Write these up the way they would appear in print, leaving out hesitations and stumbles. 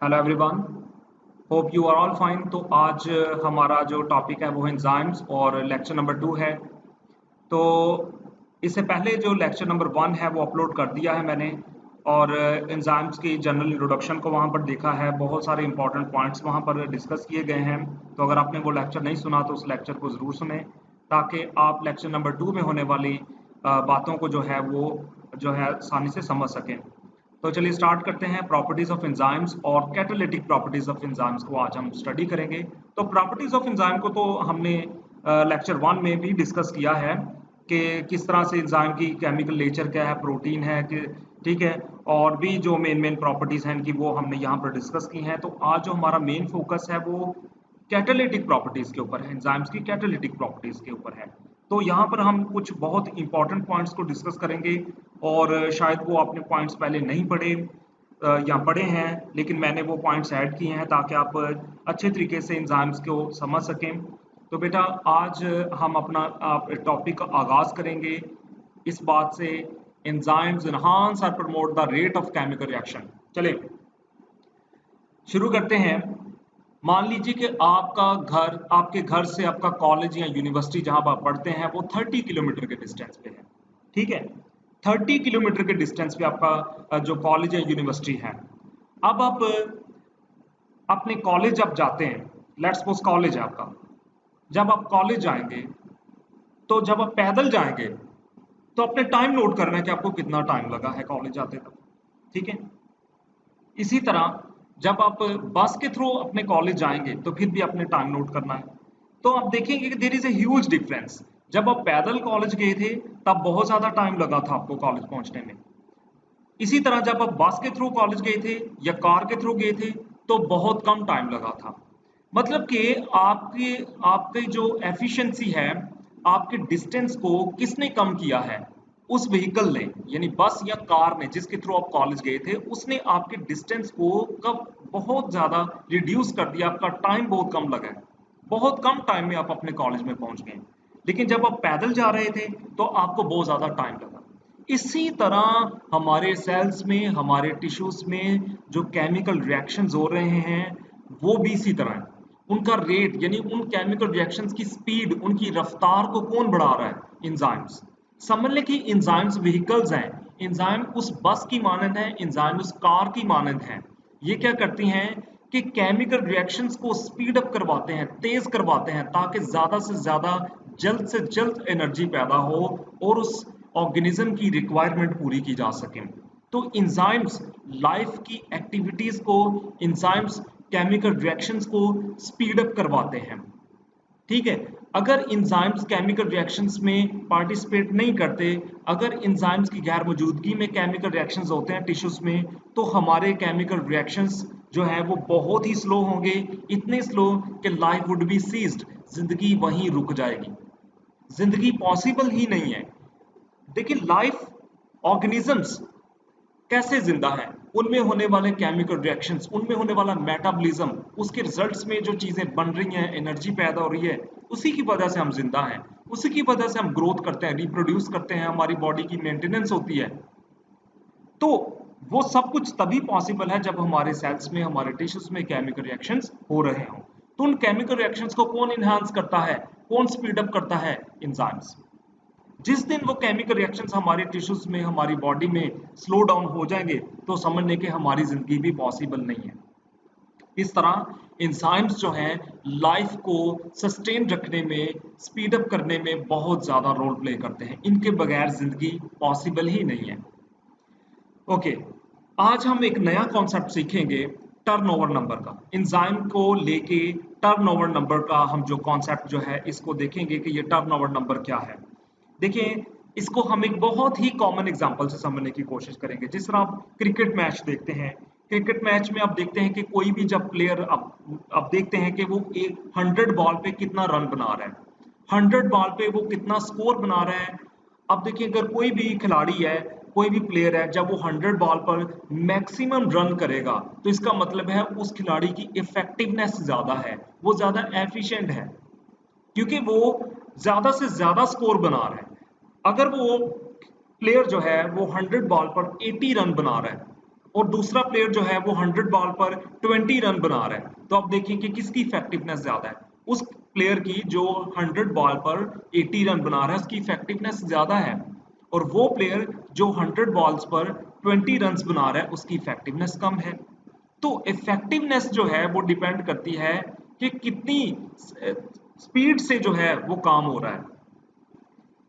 Hello everyone, hope you are all fine. तो आज हमारा जो टॉपिक है वो है एंजाइम्स और लेक्चर नंबर 2 है। तो इससे पहले जो लेक्चर नंबर 1 है वो अपलोड कर दिया है मैंने, और एंजाइम्स की जनरल इंट्रोडक्शन को वहाँ पर देखा है। बहुत सारे इंपॉर्टेंट पॉइंट्स वहाँ पर डिस्कस किए गए हैं। तो अगर आपने वो लेक्चर नहीं सुना तो उस लेक्चर को ज़रूर सुने, ताकि आप लेक्चर नंबर 2 में होने वाली बातों को जो है वो जो है आसानी से समझ सकें। तो चलिए स्टार्ट करते हैं। प्रॉपर्टीज ऑफ एंजाइम्स और कैटालिटिक प्रॉपर्टीज ऑफ एंजाइम्स को आज हम स्टडी करेंगे। तो प्रॉपर्टीज ऑफ एंजाइम को तो हमने लेक्चर 1 में भी डिस्कस किया है कि किस तरह से एंजाइम की केमिकल नेचर क्या है, प्रोटीन है कि ठीक है, और भी जो मेन प्रॉपर्टीज हैं इनकी वो हमने यहाँ पर डिस्कस की हैं। तो आज जो हमारा मेन फोकस है वो कैटालिटिक प्रॉपर्टीज के ऊपर है, एंजाइम्स की कैटालिटिक प्रॉपर्टीज के ऊपर है। तो यहाँ पर हम कुछ बहुत इंपॉर्टेंट पॉइंट्स को डिस्कस करेंगे, और शायद वो आपने पॉइंट्स पहले नहीं पढ़े या पढ़े हैं, लेकिन मैंने वो पॉइंट्स ऐड किए हैं ताकि आप अच्छे तरीके से एंजाइम्स को समझ सकें। तो बेटा आज हम अपना टॉपिक का आगाज करेंगे इस बात से, एंजाइम्स एनहांस और promote the rate of chemical reaction. चलिए शुरू करते हैं। मान लीजिए कि आपके घर से आपका कॉलेज या यूनिवर्सिटी जहां पर आप पढ़ते हैं वो 30 किलोमीटर के डिस्टेंस पे है। ठीक है, 30 किलोमीटर के डिस्टेंस पे आपका जो कॉलेज या यूनिवर्सिटी है। अब आप अपने कॉलेज जब जाते हैं, लेट्स सपोज कॉलेज है आपका, जब आप कॉलेज जाएंगे तो जब आप पैदल जाएंगे तो अपने टाइम नोट करना है कि आपको कितना टाइम लगा है कॉलेज जाते तक। ठीक है, इसी तरह जब आप बस के थ्रू अपने कॉलेज जाएंगे तो फिर भी अपने टाइम नोट करना है। तो आप देखेंगे कि there is a huge difference. जब आप पैदल कॉलेज गए थे तब बहुत ज्यादा टाइम लगा था आपको कॉलेज पहुंचने में। इसी तरह जब आप बस के थ्रू कॉलेज गए थे या कार के थ्रू गए थे तो बहुत कम टाइम लगा था। मतलब कि आपके आपके जो एफिशिएंसी है, आपके डिस्टेंस को किसने कम किया है? उस व्हीकल ने, यानी बस या कार ने जिसके थ्रू आप कॉलेज गए थे, उसने आपके डिस्टेंस को कब बहुत ज्यादा रिड्यूस कर दिया। आपका टाइम बहुत कम लगा है, बहुत कम टाइम में आप अपने कॉलेज में पहुंच गए। लेकिन जब आप पैदल जा रहे थे तो आपको बहुत ज्यादा टाइम लगा। इसी तरह हमारे सेल्स में, हमारे टिश्यूज में जो केमिकल रिएक्शंस हो रहे हैं वो भी इसी तरह है। उनका रेट यानी उन केमिकल रिएक्शंस की स्पीड, उनकी रफ्तार को कौन बढ़ा रहा है? एंजाइम्स। समझ लें कि एंजाइम्स व्हीकल्स हैं। एंजाइम उस बस की मानंद है, एंजाइम उस कार की मानंद है। ये क्या करती हैं कि केमिकल रिएक्शंस को स्पीड अप करवाते हैं, तेज करवाते हैं, ताकि ज्यादा से ज्यादा, जल्द से जल्द एनर्जी पैदा हो और उस ऑर्गेनिज्म की रिक्वायरमेंट पूरी की जा सके। तो इंजाइम्स लाइफ की एक्टिविटीज को, इंजाइम्स केमिकल रिएक्शंस को स्पीड अप करवाते हैं। ठीक है, अगर इंजाइम्स केमिकल रिएक्शंस में पार्टिसिपेट नहीं करते, अगर इंजाइम्स की गैर मौजूदगी में केमिकल रिएक्शंस होते हैं टिश्यूज में, तो हमारे केमिकल रिएक्शंस जो है वो बहुत ही स्लो होंगे, इतने स्लो कि लाइफ वुड बी सीज्ड, जिंदगी वहीं रुक जाएगी, जिंदगी पॉसिबल ही नहीं है। देखिए लाइफ ऑर्गेनिजम्स कैसे जिंदा है, उनमें होने वाले केमिकल रिएक्शंस, उनमें होने वाला मेटाबॉलिज्म, उसके रिजल्ट्स में जो चीजें बन रही हैं, एनर्जी पैदा हो रही है, उसी की वजह से हम जिंदा हैं, उसी की वजह से हम ग्रोथ करते हैं, रिप्रोड्यूस करते हैं, हमारी बॉडी की मेंटेनेंस होती है। तो वो सब कुछ तभी पॉसिबल है जब हमारे सेल्स में, हमारे टिश्यूज में केमिकल रिएक्शंस हो रहे हों। तो उन केमिकल रिएक्शंस को कौन इनहांस करता है, कौन स्पीड अप करता है? एंजाइम्स। जिस दिन वो केमिकल रिएक्शंस हमारे टिश्यूज में, हमारी बॉडी में स्लो डाउन हो जाएंगे तो समझने के हमारी जिंदगी भी पॉसिबल नहीं है। इस तरह एंजाइम्स जो हैं लाइफ को सस्टेन रखने में, स्पीड अप करने में बहुत ज्यादा रोल प्ले करते हैं। इनके बगैर जिंदगी पॉसिबल ही नहीं है। ओके, आज हम एक नया कॉन्सेप्ट सीखेंगे, टर्नओवर नंबर का। एंजाइम को लेके टर्नओवर नंबर का हम जो कॉन्सेप्ट जो है इसको देखेंगे कि ये टर्नओवर नंबर क्या है। देखिए, इसको हम एक बहुत ही कॉमन एग्जांपल से समझने की कोशिश करेंगे। जिस तरह आप क्रिकेट मैच देखते हैं, क्रिकेट मैच में आप देखते हैं कि कोई भी जब प्लेयर, अब देखते हैं कि वो एक 100 बॉल पे कितना रन बना रहा है, 100 बॉल पे वो कितना स्कोर बना रहा है। अब देखिए, अगर कोई भी खिलाड़ी है, कोई भी प्लेयर है, जब वो 100 बॉल पर मैक्सिमम रन करेगा तो इसका मतलब है उस खिलाड़ी की इफेक्टिवनेस ज्यादा है, वो ज्यादा एफिशिएंट है, क्योंकि वो ज्यादा से ज्यादा स्कोर बना रहा है। अगर वो प्लेयर जो है वो 100 बॉल पर 80 रन बना रहा है, और दूसरा प्लेयर जो है वो 100 बॉल पर 20 रन बना रहा है, तो आप देखिए कि किसकी इफेक्टिवनेस ज्यादा है। उस प्लेयर की जो 100 बॉल पर 80 रन बना रहा है उसकी इफेक्टिवनेस ज्यादा है, और वो प्लेयर जो 100 बॉल्स पर 20 रन बना रहा है उसकी इफेक्टिवनेस कम है। तो इफेक्टिवनेस जो है वो डिपेंड करती है कि कितनी स्पीड से जो है वो काम हो रहा है।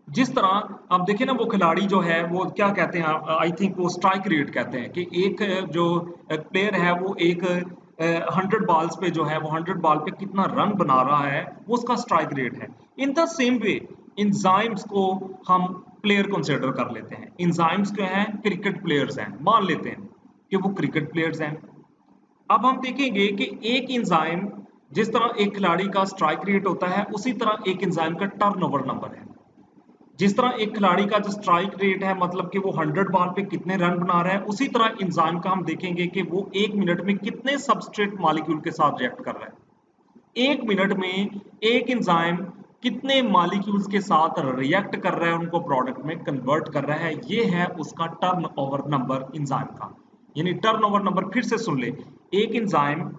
जिस तरह आप देखिए ना, वो खिलाड़ी जो है वो क्या कहते हैं, आई थिंक वो स्ट्राइक रेट कहते हैं, कि एक जो प्लेयर है वो एक 100 बॉल्स पे जो है वो 100 बॉल पे कितना रन बना रहा है वो उसका स्ट्राइक रेट है। In the same way enzymes को हम प्लेयर कंसिडर कर लेते हैं। इंजाइम्स क्या हैं? क्रिकेट प्लेयर्स हैं, मान लेते हैं कि वो क्रिकेट प्लेयर्स हैं। अब हम देखेंगे कि एक इंजाइम, जिस तरह एक खिलाड़ी का स्ट्राइक रेट होता है उसी तरह एक इंजाइम का टर्नओवर नंबर है। जिस तरह एक खिलाड़ी का जो स्ट्राइक रेट है, मतलब कि वो 100 बॉल पे कितने रन बना रहा है, उसी तरह इंजाइम का हम देखेंगे कि वो 1 मिनट में कितने सबस्ट्रेट मॉलिक्यूल के साथ रिएक्ट कर रहा है। 1 मिनट में एक इंजाइम कितने मॉलिक्यूल्स के साथ रिएक्ट कर रहा है, उनको प्रोडक्ट में कन्वर्ट कर रहा है, ये है उसका टर्नओवर नंबर इंजाइम का। यानी टर्नओवर नंबर फिर से सुन ले, एक इंजाइम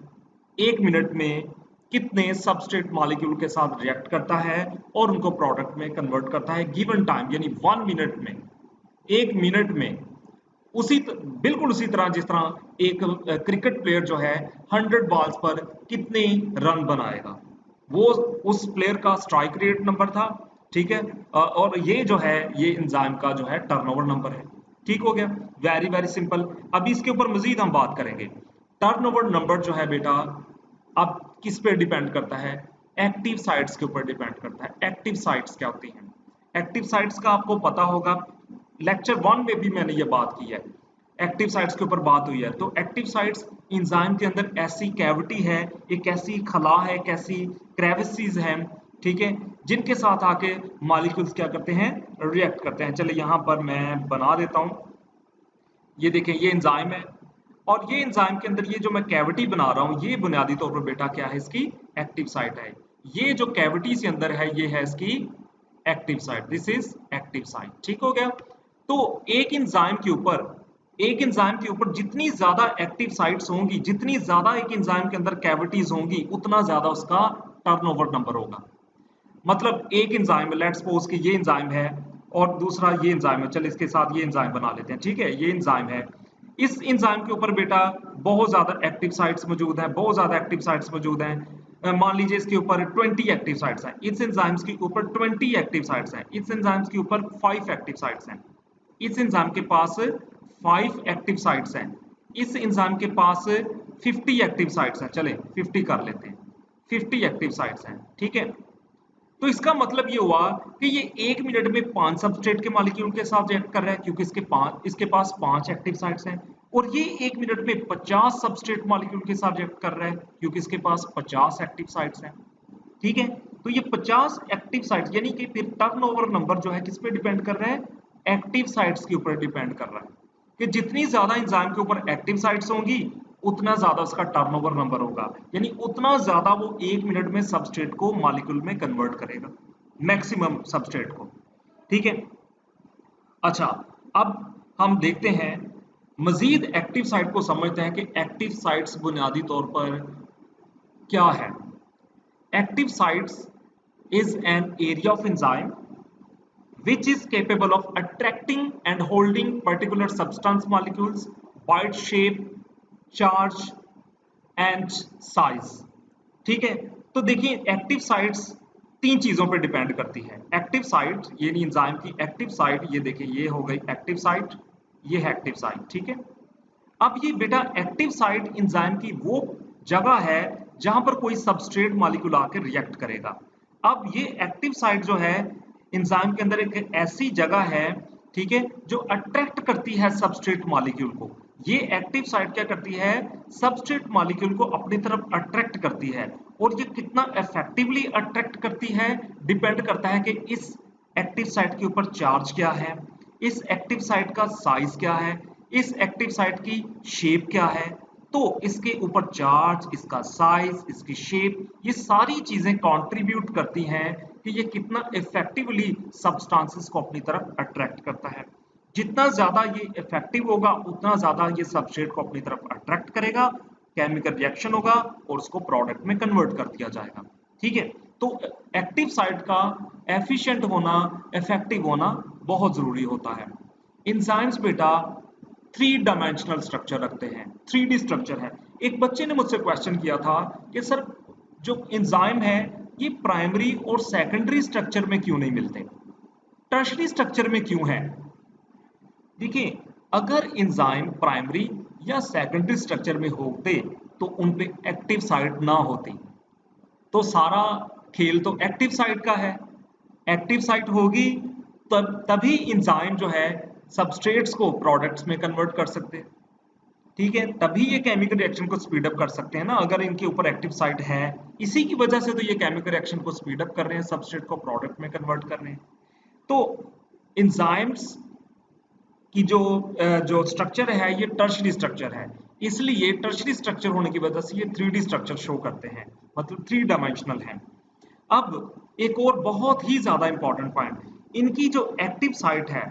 1 मिनट में कितने सबस्ट्रेट मॉलिक्यूल के साथ रिएक्ट करता है और उनको प्रोडक्ट में कन्वर्ट करता है गिवन टाइम, यानी 1 मिनट में, 1 मिनट में। बिल्कुल उसी तरह जिस तरह एक क्रिकेट प्लेयर जो है 100 बॉल्स पर कितने रन बनाएगा, वो उस प्लेयर का स्ट्राइक रेट नंबर था। ठीक है, और ये जो है ये एंजाइम का जो है टर्नओवर नंबर है। ठीक हो गया, वेरी वेरी सिंपल। अभी इसके ऊपर मजीद हम बात करेंगे। टर्नओवर नंबर जो है बेटा अब किस पे डिपेंड करता है? एक्टिव साइट्स के ऊपर डिपेंड करता है। एक्टिव साइट्स क्या होती हैं? एक्टिव साइट्स का आपको पता होगा, लेक्चर 1 में भी मैंने ये बात की है, एक्टिव साइट्स के ऊपर बात हुई है। तो एक्टिव साइट्स एंजाइम के अंदर ऐसी कैविटी है, एक ऐसी खला है, एक ऐसी क्रेविसेस हैं, ठीक है, जिनके साथ आके मॉलिक्यूल्स क्या करते हैं? रिएक्ट करते हैं। चलिए यहाँ पर मैं बना देता हूँ। ये देखें, ये एंजाइम है, और ये एंजाइम के अंदर ये जो मैं कैविटी बना रहा हूँ ये बुनियादी तौर पर बेटा क्या है? इसकी एक्टिव साइट है। ये जो कैविटी इसके अंदर है ये है इसकी active site, this is active site. ठीक हो गया। तो एक एंजाइम के ऊपर जितनी ज्यादा एक्टिव साइट्स होंगी, जितनी ज्यादा एक एंजाइम के अंदर कैविटीज होंगी, उतना ज्यादा उसका टर्नओवर नंबर होगा। मतलब एक एंजाइम, लेट्स सपोज कि ये एंजाइम है और दूसरा ये एंजाइम है, चल इसके साथ ये एंजाइम बना लेते हैं। ठीक है, ये एंजाइम है, इस एंजाइम के ऊपर बेटा बहुत ज्यादा एक्टिव साइट्स मौजूद हैं, बहुत ज्यादा एक्टिव साइट्स मौजूद हैं। मान लीजिए इसके ऊपर 20 एक्टिव साइट्स हैं, इस एंजाइम्स के ऊपर 20 एक्टिव साइट्स हैं, इस एंजाइम्स के ऊपर 5 एक्टिव साइट्स हैं, इस एंजाइम के पास 5 एक्टिव साइट्स हैं, इस एंजाइम के पास 50 एक्टिव साइट्स हैं। चले 50 कर लेते हैं, 50 एक्टिव साइट्स हैं। ठीक है, तो इसका मतलब ये हुआ कि ये 1 मिनट में 5 सबस्ट्रेट के मॉलिक्यूल के साथ रिएक्ट कर रहा है, क्योंकि इसके पास 5 एक्टिव साइट्स हैं। और ये 1 मिनट में 50 सबस्ट्रेट मॉलिक्यूल के साथ रिएक्ट कर रहा है, क्योंकि इसके पास 50 एक्टिव साइट्स हैं। ठीक है, तो ये 50 एक्टिव साइट्स, यानी कि फिर टर्नओवर नंबर जो है किस पे डिपेंड कर रहा है? एक्टिव साइट्स के ऊपर डिपेंड कर रहा है, कि जितनी ज्यादा एंजाइम के ऊपर एक्टिव साइट्स होंगी उतना ज्यादा उसका टर्नओवर नंबर होगा, यानी उतना ज्यादा वो 1 मिनट में सबस्ट्रेट को मॉलिक्यूल में कन्वर्ट करेगा, मैक्सिमम सबस्ट्रेट को। ठीक है, अच्छा, अब हम देखते हैं मजीद एक्टिव साइट को समझते हैं कि एक्टिव साइट्स बुनियादी तौर पर क्या है। Active sites is an area of enzyme which is capable of attracting and holding particular substance molecules by its shape, charge and size। ठीक है, तो देखिए एक्टिव साइट्स 3 चीजों पर डिपेंड करती है। एक्टिव साइट यानी एंजाइम की एक्टिव साइट, ये देखिए ये हो गई एक्टिव साइट, ये है एक्टिव साइट। ठीक है, अब ये बेटा एक्टिव साइट एंजाइम की वो जगह है जहां पर कोई सबस्ट्रेट मॉलिक्यूल आकर रिएक्ट करेगा। अब ये एक्टिव साइट जो है एंजाइम के अंदर एक ऐसी जगह है, ठीक है, जो अट्रैक्ट करती है सबस्ट्रेट मॉलिक्यूल को। ये एक्टिव साइट क्या करती है? सबस्ट्रेट मॉलिक्यूल को अपनी तरफ अट्रैक्ट करती है, और ये कितना इफेक्टिवली अट्रैक्ट करती है डिपेंड करता है कि इस एक्टिव साइट के ऊपर चार्ज क्या है, इस एक्टिव साइट का साइज क्या है, इस एक्टिव साइट की शेप क्या है। तो इसके ऊपर चार्ज, इसका साइज, इसकी शेप, ये सारी चीजें कंट्रीब्यूट करती हैं कि ये कितना इफेक्टिवली सब्सटेंसेस को अपनी तरफ अट्रैक्ट करता है। जितना ज्यादा ये इफेक्टिव होगा उतना ज्यादा ये सबस्ट्रेट को अपनी तरफ अट्रैक्ट करेगा, केमिकल रिएक्शन होगा और उसको प्रोडक्ट में कन्वर्ट कर दिया जाएगा। ठीक है, तो एक्टिव साइट का एफिशिएंट होना, इफेक्टिव होना बहुत जरूरी होता है। एंजाइम्स बेटा 3 डायमेंशनल स्ट्रक्चर रखते हैं, 3D स्ट्रक्चर है। एक बच्चे ने मुझसे क्वेश्चन किया था कि सर जो एंजाइम है ये प्राइमरी और सेकेंडरी स्ट्रक्चर में क्यों नहीं मिलते, टर्शरी स्ट्रक्चर में क्यों है? देखिए, अगर एंजाइम प्राइमरी या सेकेंडरी स्ट्रक्चर में होते तो उन पे एक्टिव साइट ना होती, तो सारा खेल तो एक्टिव साइट का है। एक्टिव साइट होगी तभी एंजाइम जो है सबस्ट्रेट्स को प्रोडक्ट्स में कन्वर्ट कर सकते हैं। ठीक है, तभी ये केमिकल रिएक्शन को स्पीड अप कर सकते हैं ना, अगर इनके ऊपर एक्टिव साइट है। इसी की वजह से तो ये केमिकल रिएक्शन को स्पीड अप कर रहे हैं, सबस्ट्रेट को प्रोडक्ट में कन्वर्ट कर रहे हैं। तो एंजाइम्स कि जो स्ट्रक्चर है ये टर्शरी स्ट्रक्चर है, इसलिए टर्शरी स्ट्रक्चर होने की वजह से ये 3D स्ट्रक्चर शो करते हैं, मतलब 3 डायमेंशनल है। अब एक और बहुत ही ज्यादा इंपॉर्टेंट पॉइंट, इनकी जो एक्टिव साइट है,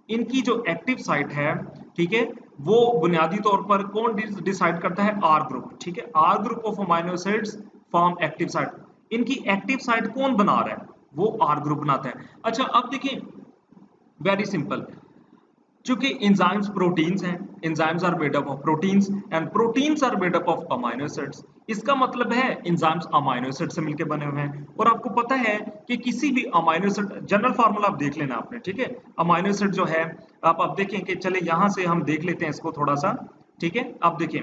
इनकी जो एक्टिव साइट है, ठीक है, वो बुनियादी तौर पर कौन डिसाइड करता है? R group. ठीक है, R group of amino acids form active site. इनकी एक्टिव साइट कौन बना रहा है? वो आर ग्रुप बनाता है। अच्छा, अब देखिए, वेरी सिंपल, चूंकि एंजाइम्स प्रोटीन्स हैं, enzymes are made up of proteins and proteins are made up of amino acids. इसका मतलब है एंजाइम्स अमाइनो एसिड से मिलकर बने हुए हैं। और आपको पता है कि किसी भी अमाइनो एसिड, जनरल फार्मूला आप देख लेना आपने, ठीक है, अमाइनो एसिड जो है, आप अब देखें कि चले यहां से हम देख लेते हैं इसको थोड़ा सा। ठीक है, अब देखें,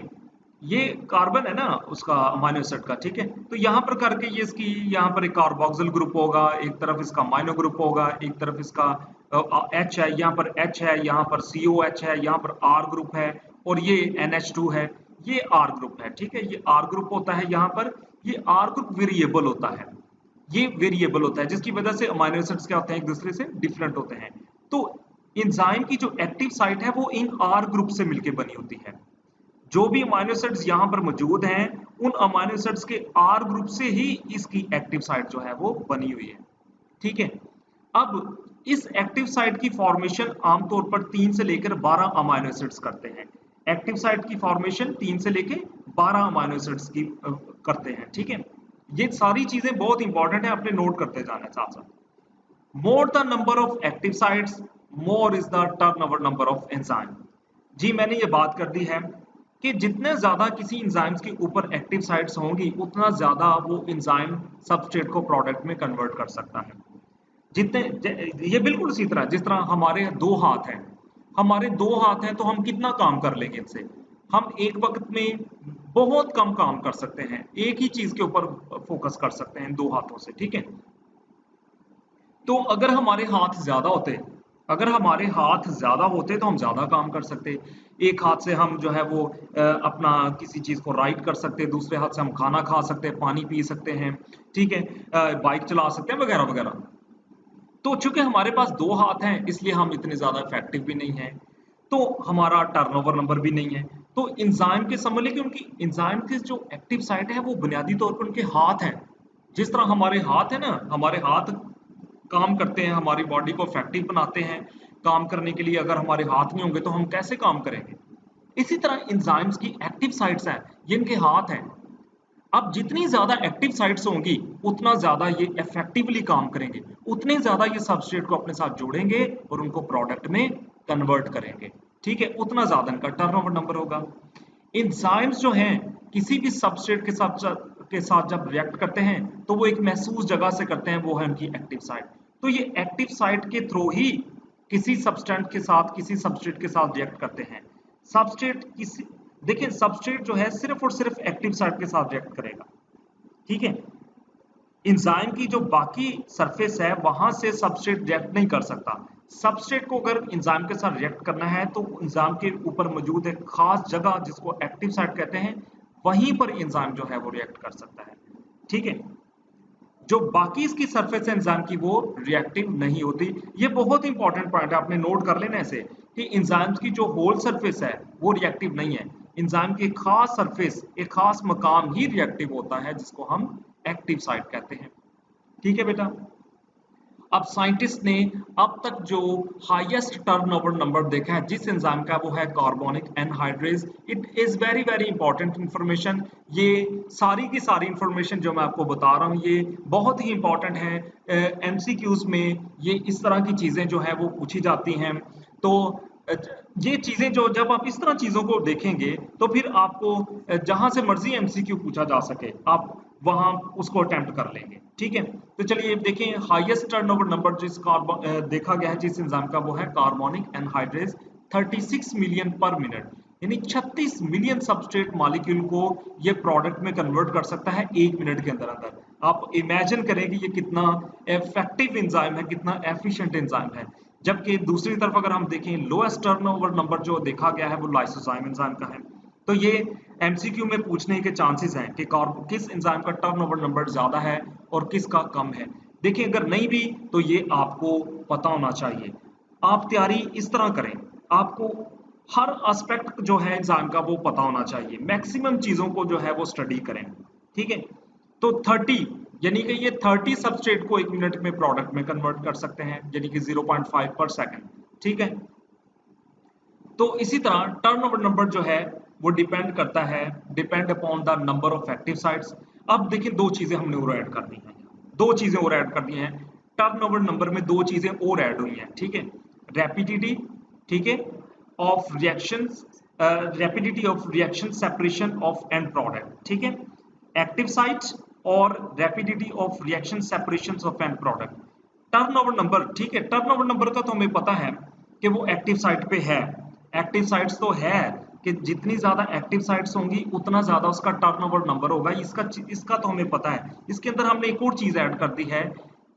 ये कार्बन है ना उसका, अमाइनो एसिड का, ठीक है, तो यहाँ पर करके ये इसकी, यहाँ पर एक कार्बोक्सिल ग्रुप होगा, एक तरफ इसका अमाइनो ग्रुप होगा, एक तरफ इसका H है, यहाँ पर H है, यहाँ पर COH है, यहाँ पर R ग्रुप है और ये NH2 है, ये R ग्रुप है। ठीक है, ये R ग्रुप होता है यहाँ पर, ये R ग्रुप वेरिएबल होता है, ये वेरिएबल होता है जिसकी वजह से अमाइनो एसिड्स क्या होते हैं, एक दूसरे से डिफरेंट होते हैं। तो एंजाइम की जो एक्टिव साइट है वो इन R ग्रुप से मिलकर बनी होती है। जो भी अमाइनो एसिड्स यहां पर मौजूद हैं, उन अमाइनो एसिड्स के आर ग्रुप से ही इसकी एक्टिव साइट जो है वो बनी हुई है। ठीक है, अब इस एक्टिव साइट की फॉर्मेशन आमतौर पर 3 से लेकर 12 अमाइनो एसिड्स करते हैं। एक्टिव साइट की फॉर्मेशन 3 से लेकर 12 अमाइनो एसिड्स की करते हैं। ठीक है, ये सारी चीजें बहुत इंपॉर्टेंट है, आपने नोट करते जाना है साथ साथ। More the number of active sites, more is the turnover number of enzyme. जी, मैंने ये बात कर दी है कि जितने ज्यादा किसी एंजाइम्स के ऊपर एक्टिव साइट्स होंगी उतना ज्यादा वो एंजाइम सबस्ट्रेट को प्रोडक्ट में कन्वर्ट कर सकता है। ये बिल्कुल इसी तरह, जिस तरह हमारे 2 हाथ हैं, हमारे 2 हाथ हैं तो हम कितना काम कर लेंगे इनसे? हम एक वक्त में बहुत कम काम कर सकते हैं, एक ही चीज के ऊपर फोकस कर सकते हैं 2 हाथों से। ठीक है, तो अगर हमारे हाथ ज्यादा होते, अगर हमारे हाथ ज्यादा होते तो हम ज्यादा काम कर सकते। एक हाथ से हम जो है वो अपना किसी चीज को राइट कर सकते, दूसरे हाथ से हम खाना खा सकते, पानी पी सकते हैं, ठीक है, बाइक चला सकते हैं, वगैरह वगैरह। तो चूंकि हमारे पास 2 हाथ हैं इसलिए हम इतने ज्यादा इफेक्टिव भी नहीं हैं, तो हमारा टर्नओवर नंबर भी नहीं है। तो एंजाइम के समझ लें कि उनकी एंजाइम की जो एक्टिव साइट है वो बुनियादी तौर पर उनके हाथ हैं। जिस तरह हमारे हाथ है ना, हमारे हाथ काम करते हैं, हमारी बॉडी को इफेक्टिव बनाते हैं काम करने के लिए। अगर हमारे हाथ नहीं होंगे तो हम कैसे काम करेंगे? इसी तरह एंजाइम्स की एक्टिव साइट्स हैं, ये इनके हाथ हैं। अब जितनी ज्यादा एक्टिव साइट्स होंगी उतना ज्यादा ये इफेक्टिवली काम करेंगे, उतने ज्यादा ये सबस्ट्रेट को अपने साथ जोड़ेंगे और उनको प्रोडक्ट में कन्वर्ट करेंगे। ठीक है, उतना ज्यादा इनका टर्नओवर नंबर होगा। एंजाइम्स जो हैं किसी भी सबस्ट्रेट के साथ जब रिएक्ट करते हैं तो वो एक महसूस जगह से करते हैं, वो है उनकी एक्टिव साइट। तो ये एक्टिव साइट के थ्रू ही किसी सब्सटेंट के साथ, किसी सबस्ट्रेट के साथ रिएक्ट करते हैं। सबस्ट्रेट किसी, देखिए सबस्ट्रेट जो है सिर्फ और सिर्फ एक्टिव साइट के साथ रिएक्ट करेगा। ठीक है, एंजाइम की जो बाकी सरफेस है वहां से सबस्ट्रेट रिएक्ट नहीं कर सकता। सबस्ट्रेट को अगर एंजाइम के साथ रिएक्ट करना है तो एंजाइम के ऊपर मौजूद एक खास जगह जिसको एक्टिव साइट कहते हैं, वहीं पर एंजाइम जो है वो रिएक्ट कर सकता है। ठीक है, जो बाकी इसकी सरफेस है एंजाइम की वो रिएक्टिव नहीं होती। ये बहुत इंपॉर्टेंट पॉइंट है, आपने नोट कर लेना ऐसे कि एंजाइम्स की जो होल सरफेस है वो रिएक्टिव नहीं है। एंजाइम की खास सरफेस, एक खास मकाम ही रिएक्टिव होता है जिसको हम एक्टिव साइट कहते हैं। ठीक है बेटा, अब साइंटिस्ट ने अब तक जो हाईएस्ट टर्नओवर नंबर देखा है जिस एंजाइम का, वो है carbonic anhydrase. It is very very important information. ये सारी की सारी इंफॉर्मेशन जो मैं आपको बता रहा हूँ ये बहुत ही इंपॉर्टेंट है। एमसीक्यूज में ये इस तरह की चीजें जो है वो पूछी जाती हैं। तो अ, ये चीजें जो जब आप इस तरह चीजों को देखेंगे तो फिर आपको जहां से मर्जी एमसीक्यू पूछा जा सके आप वहां उसको अटेम्प्ट कर लेंगे। ठीक है, तो चलिए देखें हाईएस्ट टर्नओवर नंबर जिस देखा गया है जिस एंजाइम का, वो है कार्बोनिक एनहाइड्रेज। 36 मिलियन पर मिनट, यानी 36 मिलियन सबस्ट्रेट मॉलिक्यूल को ये प्रोडक्ट में कन्वर्ट कर सकता है 1 मिनट के अंदर अंदर। आप इमेजिन करें कि ये कितना इफेक्टिव एंजाइम है, कितना एफिशिएंट एंजाइम है। जबकि दूसरी तरफ अगर हम देखें लोएस्ट टर्नओवर नंबर जो देखा गया है वो लाइसोजाइम एंजाइम का है। तो ये एमसीक्यू में पूछने के चांसेस हैं कि किस एंजाइम का टर्नओवर नंबर ज्यादा है और किसका कम है। देखिए अगर नहीं भी तो ये आपको पता होना चाहिए। आप तैयारी इस तरह करें, आपको हर एस्पेक्ट जो है एग्जाम का वो पता होना चाहिए, मैक्सिमम चीजों को जो है वो स्टडी करें। ठीक है, तो 30 यानी कि ये 30 सबस्ट्रेट को 1 मिनट में प्रोडक्ट में कन्वर्ट कर सकते हैं, यानी कि 0.5 पर सेकंड। ठीक है, तो इसी तरह टर्नओवर नंबर जो है वो डिपेंड करता है, depend upon the number of active sites. अब देखिए दो चीजें हमने और ऐड कर दी हैं, दो चीजें और ऐड कर दी हैं। टर्नओवर नंबर में दो चीजें और ऐड हुई हैं। ठीक है, रैपिडिटी, ठीक है, of reactions, rapidity of reaction separation of and product. ठीक है, एक्टिव साइट और rapidity of reaction separation of and product. Turnover number, ठीक है, टर्नओवर नंबर का तो हमें पता है कि वो एक्टिव साइट पे है। एक्टिव साइट्स तो है कि जितनी ज्यादा एक्टिव साइट्स होंगी उतना ज्यादा उसका टर्नओवर नंबर होगा, इसका इसका तो हमें पता है। इसके अंदर हमने एक और चीज ऐड कर दी है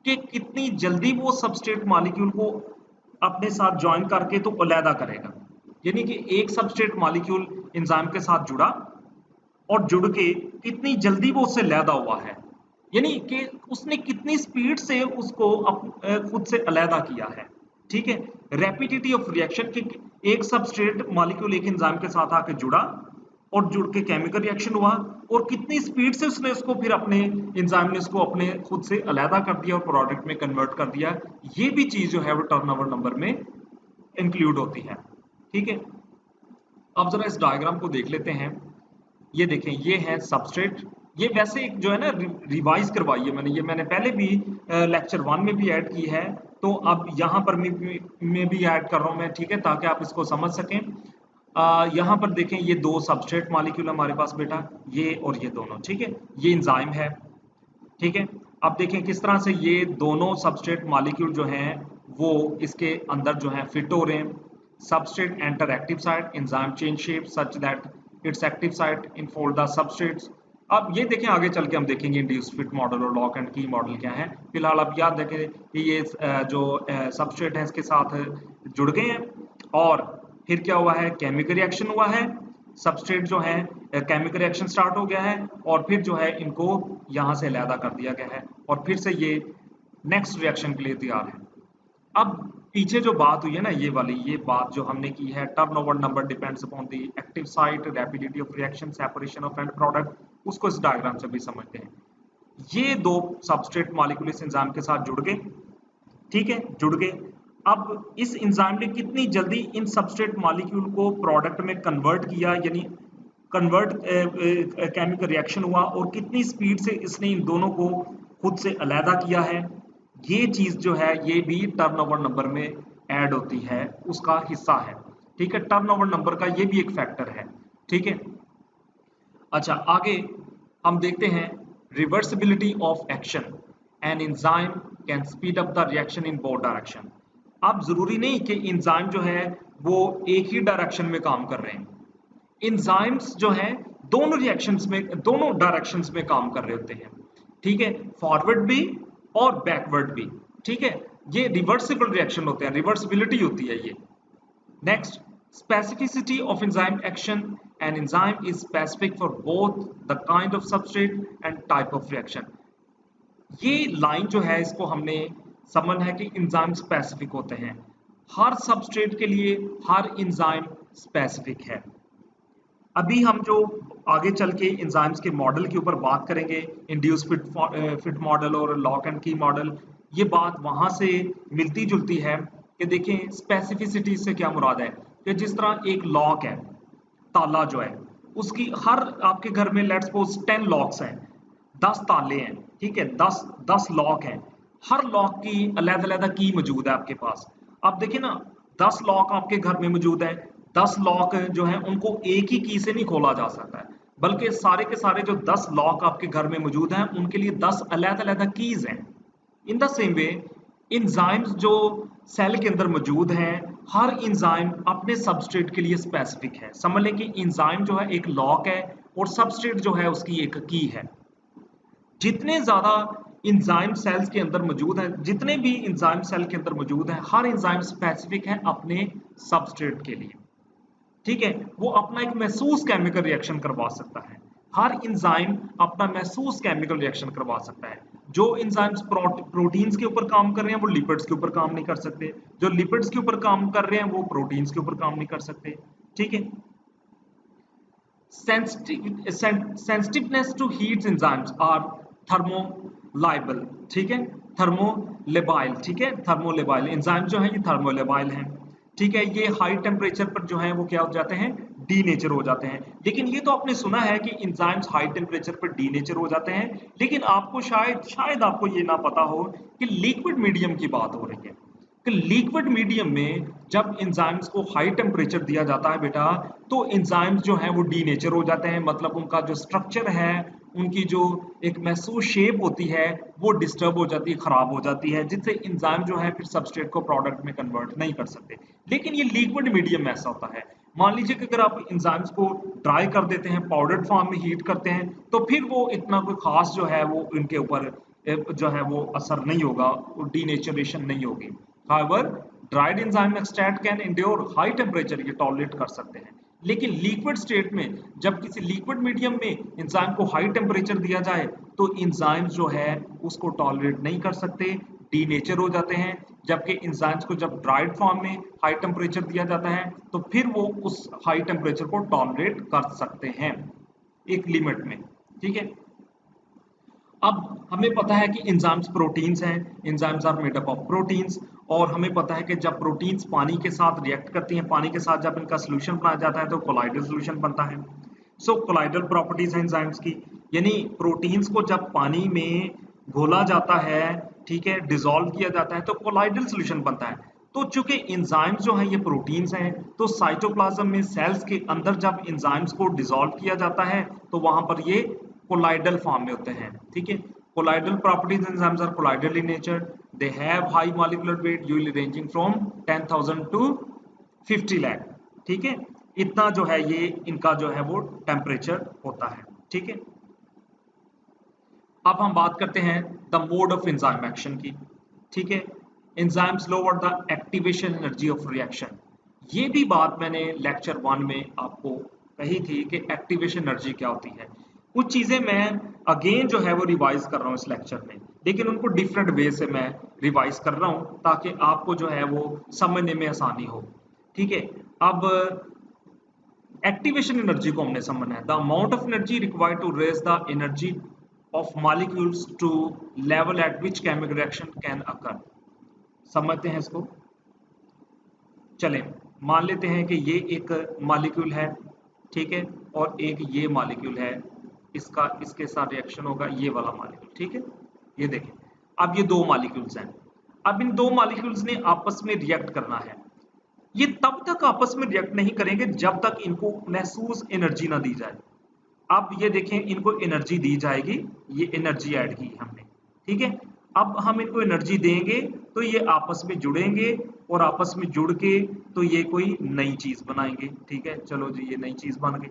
कि कितनी जल्दी वो सबस्ट्रेट मॉलिक्यूल को अपने साथ ज्वाइन करके तो अलहदा करेगा। यानी कि एक सबस्ट्रेट मॉलिक्यूल एंजाइम के साथ जुड़ा और जुड़ के कितनी जल्दी वो उससे अलहदा हुआ है, यानी कि उसने कितनी स्पीड से उसको खुद से अलहदा किया है। ठीक है, रैपिडिटी ऑफ रिएक्शन की एक सबस्ट्रेट मॉलिक्यूल एक एंजाइम के साथ आके जुड़ा और जुड़ के केमिकल रिएक्शन हुआ और कितनी स्पीड से उसने उसको फिर अपने एंजाइम ने उसको अपने खुद से अलहदा कर दिया और प्रोडक्ट में कन्वर्ट कर दिया। ये भी चीज जो है वो टर्नओवर नंबर में इंक्लूड होती है। ठीक है, अब जरा इस डायग्राम को देख लेते हैं। ये देखें, ये है सबस्ट्रेट। ये वैसे एक जो है ना रिवाइज करवाई है मैंने, ये मैंने पहले भी लेक्चर 1 में भी ऐड की है, तो अब यहाँ पर मैं भी ऐड कर रहा हूँ मैं। ठीक है, ताकि आप इसको समझ सकें। यहाँ पर देखें, ये दो सबस्ट्रेट मॉलिक्यूल हमारे पास बेटा, ये और ये दोनों। ठीक है, ये एंजाइम है। ठीक है, अब देखें किस तरह से ये दोनों सबस्ट्रेट मॉलिक्यूल जो हैं वो इसके अंदर जो है फिट हो रहे हैं। Substrate enter active site, enzyme change shape such that it's active site infold the substrates. अब ये देखें आगे चल के हम देखेंगे इंड्यूस फिट मॉडल और लॉक एंड की मॉडल क्या है। फिलहाल आप याद रखें कि ये जो सबस्ट्रेट है इसके साथ जुड़ गए हैं और फिर क्या हुआ है, केमिकल रिएक्शन हुआ है, सबस्ट्रेट जो है केमिकल रिएक्शन स्टार्ट हो गया है और फिर जो है इनको यहां से अलहदा कर दिया गया है और फिर से ये नेक्स्ट रिएक्शन के लिए तैयार है। अब पीछे जो बात हुई है ना, ये वाली ये बात जो हमने की है, turnover number depends upon the active site, rapidity of reaction, separation of and product, उसको इस डायग्राम से भी समझते हैं। ये दो सबस्ट्रेट मॉलिक्यूल इस एंजाइम के साथ जुड़ गए। ठीक है, जुड़ गए। अब इस एंजाइम ने कितनी जल्दी इन सबस्ट्रेट मॉलिक्यूल को प्रोडक्ट में कन्वर्ट किया, यानी कन्वर्ट केमिकल रिएक्शन हुआ और कितनी स्पीड से इसने इन दोनों को खुद से अलहदा किया है। ये चीज जो है ये भी टर्नओवर नंबर में ऐड होती है, उसका हिस्सा है। ठीक है, टर्नओवर नंबर का ये भी एक फैक्टर है। ठीक है, अच्छा आगे हम देखते हैं reversibility of action. An enzyme can speed up the reaction in both direction. अब जरूरी नहीं कि एंजाइम जो है वो एक ही डायरेक्शन में काम कर रहे हैं। एंजाइम्स जो हैं दोनों रिएक्शंस में, दोनों डायरेक्शंस में काम कर रहे होते हैं। ठीक है, फॉरवर्ड भी और बैकवर्ड भी। ठीक है, ये रिवर्सिबल रिएक्शन होते हैं, रिवर्सिबिलिटी होती है ये। Next, specificity of enzyme action. An enzyme is specific for both the kind of substrate and type of reaction. ये लाइन जो है इसको हमने समझना है कि एंजाइम स्पेसिफिक होते हैं, हर सबस्ट्रेट के लिए हर एंजाइम स्पेसिफिक है। अभी हम जो आगे चल के एंजाइम्स के मॉडल के ऊपर बात करेंगे, इंड्यूस फिट मॉडल और लॉक एंड की मॉडल, ये बात वहां से मिलती जुलती है कि देखें स्पेसिफिसिटी से क्या मुराद है कि जिस तरह एक लॉक है, ताला जो है उसकी हर आपके घर में लेट्स सपोज 10 लॉक्स हैं, 10 ताले हैं, ठीक है, 10 लॉक हैं, हर लॉक की अलग-अलग की मौजूद है आपके पास। आप देखिए ना, 10 लॉक आपके घर में मौजूद है, 10 लॉक जो है उनको एक ही की से नहीं खोला जा सकता है, बल्कि सारे के सारे जो 10 लॉक आपके घर में मौजूद हैं उनके लिए 10 अलग-अलग कीज हैं। In the same way enzymes जो सेल के अंदर मौजूद हैं, हर इंजाइम अपने सबस्ट्रेट के लिए स्पेसिफिक है। समझ लें कि इंजाइम जो है एक लॉक है और सबस्ट्रेट जो है उसकी एक की है। जितने ज्यादा इंजाइम सेल्स के अंदर मौजूद है, जितने भी इंजाइम सेल के अंदर मौजूद है, हर इंजाइम स्पेसिफिक है अपने सबस्ट्रेट के लिए, ठीक है। वो अपना एक महसूस केमिकल रिएक्शन करवा सकता है, हर इंजाइम अपना महसूस केमिकल रिएक्शन करवा सकता है। जो इंजाइम्स प्रोटीन्स के ऊपर काम कर रहे हैं वो लिपिड्स के ऊपर काम नहीं कर सकते, जो लिपिड्स के ऊपर काम कर रहे हैं वो प्रोटीन्स के ऊपर काम नहीं कर सकते, ठीक है। Sensitiveness to heat enzymes are thermolabile, ठीक है, थर्मोलेबाइल, ठीक है, थर्मोलेबाइल एंजाइम जो है ये थर्मोलेबाइल हैं, ठीक है। ये हाई टेम्परेचर पर जो है वो क्या हो जाते हैं, डी नेचर हो जाते हैं। लेकिन ये तो आपने सुना है कि एंजाइम्स हाई टेम्परेचर पर डी नेचर हो जाते हैं, लेकिन आपको शायद आपको ये ना पता हो कि लिक्विड मीडियम की बात हो रही है कि लिक्विड मीडियम में जब एंजाइम्स को हाई टेम्परेचर दिया जाता है बेटा, तो एंजाइम्स जो हैं वो डी नेचर हो जाते हैं, मतलब उनका जो स्ट्रक्चर है, उनकी जो एक महसूस शेप होती है वो डिस्टर्ब हो जाती है, खराब हो जाती है, जिससे एंजाइम जो है फिर सबस्ट्रेट को प्रोडक्ट में कन्वर्ट नहीं कर सकते। लेकिन ये लिक्विड मीडियम में ऐसा होता है। मान लीजिए कि अगर आप एंजाइम्स को ड्राई कर देते हैं, पाउडर्ड फॉर्म में हीट करते हैं, तो फिर वो इतना कोई खास जो है वो इनके ऊपर जो है वो असर नहीं होगा, डीनेचरेशन नहीं होगी। However, dried enzyme extract can endure high temperature, ये टॉलरेट कर सकते हैं। लेकिन लिक्विड स्टेट में जब किसी लिक्विड मीडियम में एंजाइम को हाई टेम्परेचर दिया जाए तो एंजाइम्स जो है उसको टॉलरेट नहीं कर सकते, डीनेचर हो जाते हैं। जबकि एंजाइम्स को जब ड्राइड फॉर्म में हाई टेम्परेचर दिया जाता है तो फिर वो उस हाई टेम्परेचर को टॉलरेट कर सकते हैं एक लिमिट में, ठीक है। अब हमें पता है कि एंजाइम्स प्रोटीन्स हैं, enzymes are made up of proteins, और हमें पता है कि जब प्रोटीन्स पानी के साथ रिएक्ट करती हैं, पानी के साथ जब इनका सोल्यूशन बनाया जाता है तो कोलाइडल सोल्यूशन बनता है। सो कोलाइडल प्रॉपर्टीज हैं एंजाइम्स की, यानी प्रोटीन्स को जब पानी में घोला जाता है, ठीक है, डिसॉल्व किया जाता है तो कोलाइडल सोल्यूशन बनता है। तो चूंकि एंजाइम्स जो हैं ये प्रोटीन्स हैं, तो साइटोप्लाज्म में सेल्स के अंदर जब एंजाइम्स को डिसॉल्व किया जाता है तो वहां पर ये कोलाइडल फॉर्म में होते हैं, ठीक है। Colloidal properties enzymes are colloidal in nature, they have high molecular weight usually ranging from 10,000 to 50 lakh, ठीक है। इतना जो है ये इनका जो है वो टेम्परेचर होता है, ठीक है। अब हम बात करते हैं the mode of enzyme action की, ठीक है। Enzymes lower the activation energy of reaction, ये भी बात मैंने लेक्चर 1 में आपको कही थी कि एक्टिवेशन एनर्जी क्या होती है। कुछ चीजें मैं अगेन जो है वो रिवाइज कर रहा हूँ इस लेक्चर में, लेकिन उनको डिफरेंट वे से मैं रिवाइज कर रहा हूँ ताकि आपको जो है वो समझने में आसानी हो, ठीक है। अब एक्टिवेशन एनर्जी को हमने समझना है, the amount of energy required to raise the energy of molecules to level at which chemical reaction can occur. समझते हैं इसको, चलें मान लेते हैं कि ये एक मॉलिक्यूल है, ठीक है, और एक ये मॉलिक्यूल है, इसका इसके साथ रिएक्शन होगा ये वाला मॉलिक्यूल, ठीक है। ये देखें, अब ये दो मॉलिक्यूल्स हैं, अब इन दो मॉलिक्यूल्स ने आपस में रिएक्ट करना है। ये तब तक आपस में रिएक्ट नहीं करेंगे जब तक इनको महसूस एनर्जी ना दी जाए। अब ये देखें, इनको एनर्जी दी जाएगी, ये एनर्जी ऐड की हमने, ठीक है। अब हम इनको एनर्जी देंगे तो ये आपस में जुड़ेंगे, और आपस में जुड़ के तो ये कोई नई चीज बनाएंगे, ठीक है। चलो जी, ये नई चीज बन गई,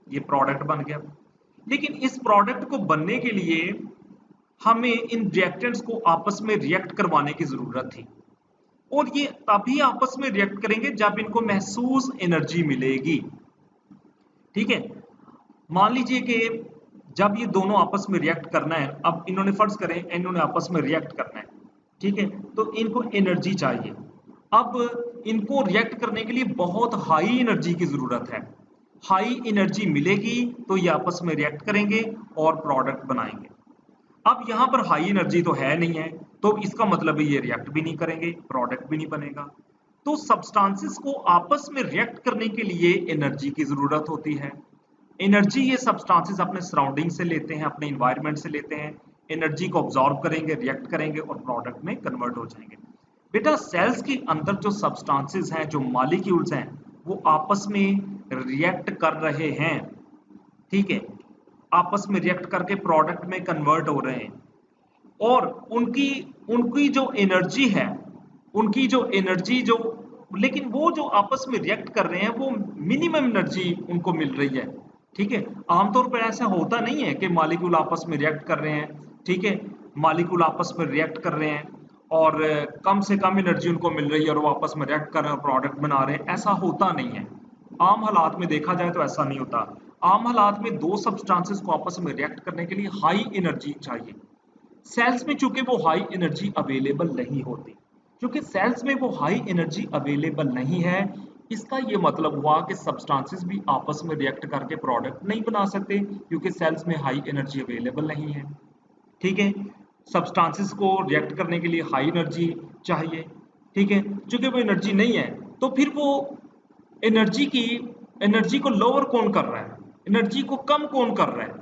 ये प्रोडक्ट बन गया। लेकिन इस प्रोडक्ट को बनने के लिए हमें इन रिएक्टेंट्स को आपस में रिएक्ट करवाने की जरूरत थी, और ये तभी आपस में रिएक्ट करेंगे जब इनको महसूस एनर्जी मिलेगी, ठीक है। मान लीजिए कि जब ये दोनों आपस में रिएक्ट करना है, अब इन्होंने फर्ज करें इन्होंने आपस में रिएक्ट करना है, ठीक है, तो इनको एनर्जी चाहिए। अब इनको रिएक्ट करने के लिए बहुत हाई एनर्जी की जरूरत है, हाई एनर्जी मिलेगी तो ये आपस में रिएक्ट करेंगे और प्रोडक्ट बनाएंगे। अब यहाँ पर हाई एनर्जी तो है नहीं है, तो इसका मतलब है ये रिएक्ट भी नहीं करेंगे, प्रोडक्ट भी नहीं बनेगा। तो सब्सटेंसेस को आपस में रिएक्ट करने के लिए एनर्जी की जरूरत होती है। एनर्जी ये सब्सटेंसेस अपने सराउंडिंग से लेते हैं, अपने इन्वायरमेंट से लेते हैं, एनर्जी को ऑब्जॉर्व करेंगे, रिएक्ट करेंगे और प्रोडक्ट में कन्वर्ट हो जाएंगे। बेटा सेल्स के अंदर जो सब्सटेंसेस हैं, जो मॉलिक्यूल्स हैं, वो आपस में रिएक्ट कर रहे हैं, ठीक है, आपस में रिएक्ट करके प्रोडक्ट में कन्वर्ट हो रहे हैं। और उनकी उनकी जो एनर्जी है, उनकी जो एनर्जी जो लेकिन वो जो आपस में रिएक्ट कर रहे हैं वो मिनिमम एनर्जी उनको मिल रही है, ठीक है। आमतौर पर ऐसा होता नहीं है कि मॉलिक्यूल आपस में रिएक्ट कर रहे हैं, ठीक है, मॉलिक्यूल आपस में रिएक्ट कर रहे हैं और कम से कम एनर्जी उनको मिल रही है और वो आपस में रिएक्ट कर रहे हैं, प्रोडक्ट बना रहे हैं, ऐसा होता नहीं है। आम हालात में देखा जाए तो ऐसा नहीं होता। आम हालात में दो सब्सटेंसेस को आपस में रिएक्ट करने के लिए हाई एनर्जी चाहिए। सेल्स में चूंकि वो हाई एनर्जी अवेलेबल नहीं होती, क्योंकि सेल्स में वो हाई एनर्जी अवेलेबल नहीं है, इसका ये मतलब हुआ कि सब्सटेंसेस भी आपस में रिएक्ट करके प्रोडक्ट नहीं बना सकते, क्योंकि सेल्स में हाई एनर्जी अवेलेबल नहीं है, ठीक है। सब्सटेंसेस को रिएक्ट करने के लिए हाई एनर्जी चाहिए, ठीक है। चूंकि वो एनर्जी नहीं है, तो फिर वो एनर्जी की एनर्जी को लोअर कौन कर रहा है, एनर्जी को कम कौन कर रहा है,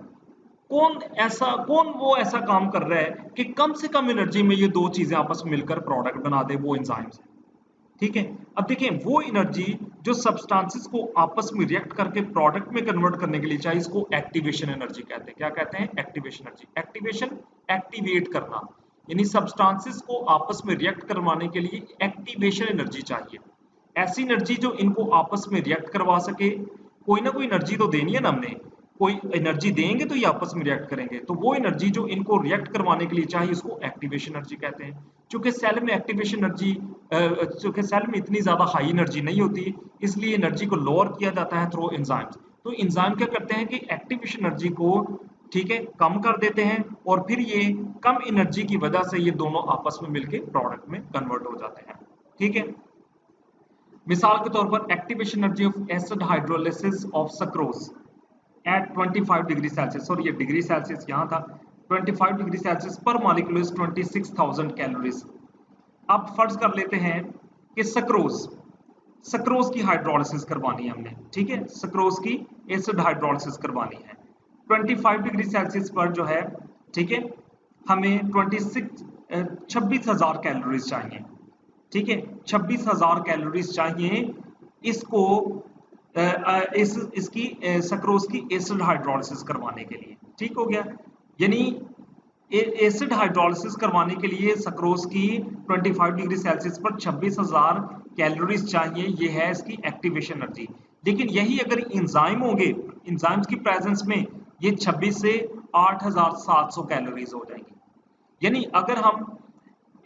कौन वो ऐसा काम कर रहा है कि कम से कम एनर्जी में ये दो चीजें आपस में मिलकर प्रोडक्ट बना दे, वो एंजाइम्स है, ठीक है। अब देखें वो एनर्जी जो सब्सटेंसेस को आपस में रिएक्ट करके प्रोडक्ट में कन्वर्ट करने के लिए चाहिए, इसको एक्टिवेशन एनर्जी कहते हैं। क्या कहते हैं? Activation energy. एक्टिवेशन, एक्टिवेट करना, यानी सब्सटेंसेस को आपस में रिएक्ट करवाने के लिए एक्टिवेशन एनर्जी चाहिए। ऐसी एनर्जी जो इनको आपस में रिएक्ट करवा सके। कोई ना कोई एनर्जी तो देनी है ना हमने, कोई एनर्जी देंगे तो ये आपस में रिएक्ट करेंगे, तो वो एनर्जी जो इनको रिएक्ट करवाने के लिए चाहिए उसको एक्टिवेशन एनर्जी कहते हैं। चूंकि सेल में एक्टिवेशन एनर्जी चूंकि सेल में इतनी ज्यादा हाई एनर्जी नहीं होती, इसलिए एनर्जी को लोअर किया जाता है थ्रू एंजाइम्स। तो एंजाइम क्या करते हैं कि एक्टिवेशन एनर्जी को, ठीक है, कम कर देते हैं और फिर ये कम एनर्जी की वजह से ये दोनों आपस में मिलकर प्रोडक्ट में कन्वर्ट हो जाते हैं, ठीक है। मिसाल के तौर पर activation energy of acid hydrolysis of sucrose at 25 degree Celsius, और ये डिग्री सेल्सियस यहाँ था, 25 डिग्री सेल्सियस पर मॉलिक्यूल इज 26,000 कैलोरीज। अब फर्ज कर लेते हैं कि सक्रोज सक्रोज की हाइड्रोलिसिस करवानी है हमने, ठीक है, सक्रोज की एसिड हाइड्रोलिसिस करवानी है 25 डिग्री सेल्सियस पर जो है, ठीक है, हमें 26,000 कैलोरीज चाहिए, ठीक है, 26,000 कैलोरीज चाहिए इसको इसकी सक्रोज की एसिड हाइड्रोलिसिस करवाने के लिए, ठीक हो गया। यानी एसिड हाइड्रोलिसिस करवाने के लिए सक्रोज की 25 डिग्री सेल्सियस पर 26,000 कैलोरीज चाहिए, ये है इसकी एक्टिवेशन एनर्जी। लेकिन यही अगर इंजाइम होंगे, इंजाइम्स की प्रेजेंस में ये 26 से 8,700 कैलोरीज हो जाएंगी। यानी अगर हम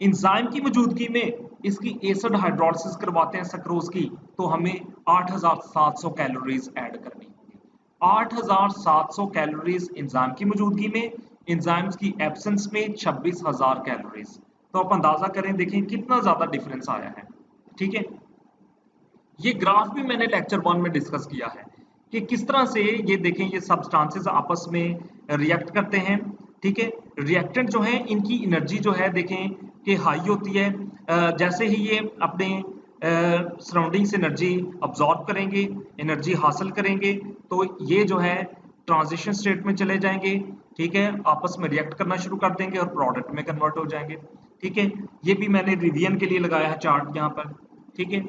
इंजाइम की मौजूदगी में इसकी एसिड हाइड्रोलिसिस करवाते हैं सक्रोज की, तो हमें 8,700 कैलोरीज ऐड करनी होगी। 8,700 कैलोरीज इंजाइम की मौजूदगी में, इंजाइम्स की एब्सेंस में 26,000 कैलोरीज। तो आप अंदाजा करें, देखें कितना ज्यादा डिफरेंस आया है, ठीक है। ये ग्राफ भी मैंने लेक्चर 1 में डिस्कस किया है कि किस तरह से ये देखें, ये सब्सटेंसेस आपस में रिएक्ट करते हैं, ठीक है। रिएक्टेंट जो है इनकी एनर्जी जो है देखें कि हाई होती है। जैसे ही ये अपने सराउंडिंग से एनर्जी अब्जॉर्ब करेंगे, एनर्जी हासिल करेंगे, तो ये जो है ट्रांजिशन स्टेट में चले जाएंगे, ठीक है, आपस में रिएक्ट करना शुरू कर देंगे और प्रोडक्ट में कन्वर्ट हो जाएंगे, ठीक है। ये भी मैंने रिवीजन के लिए लगाया है चार्ट यहाँ पर, ठीक है।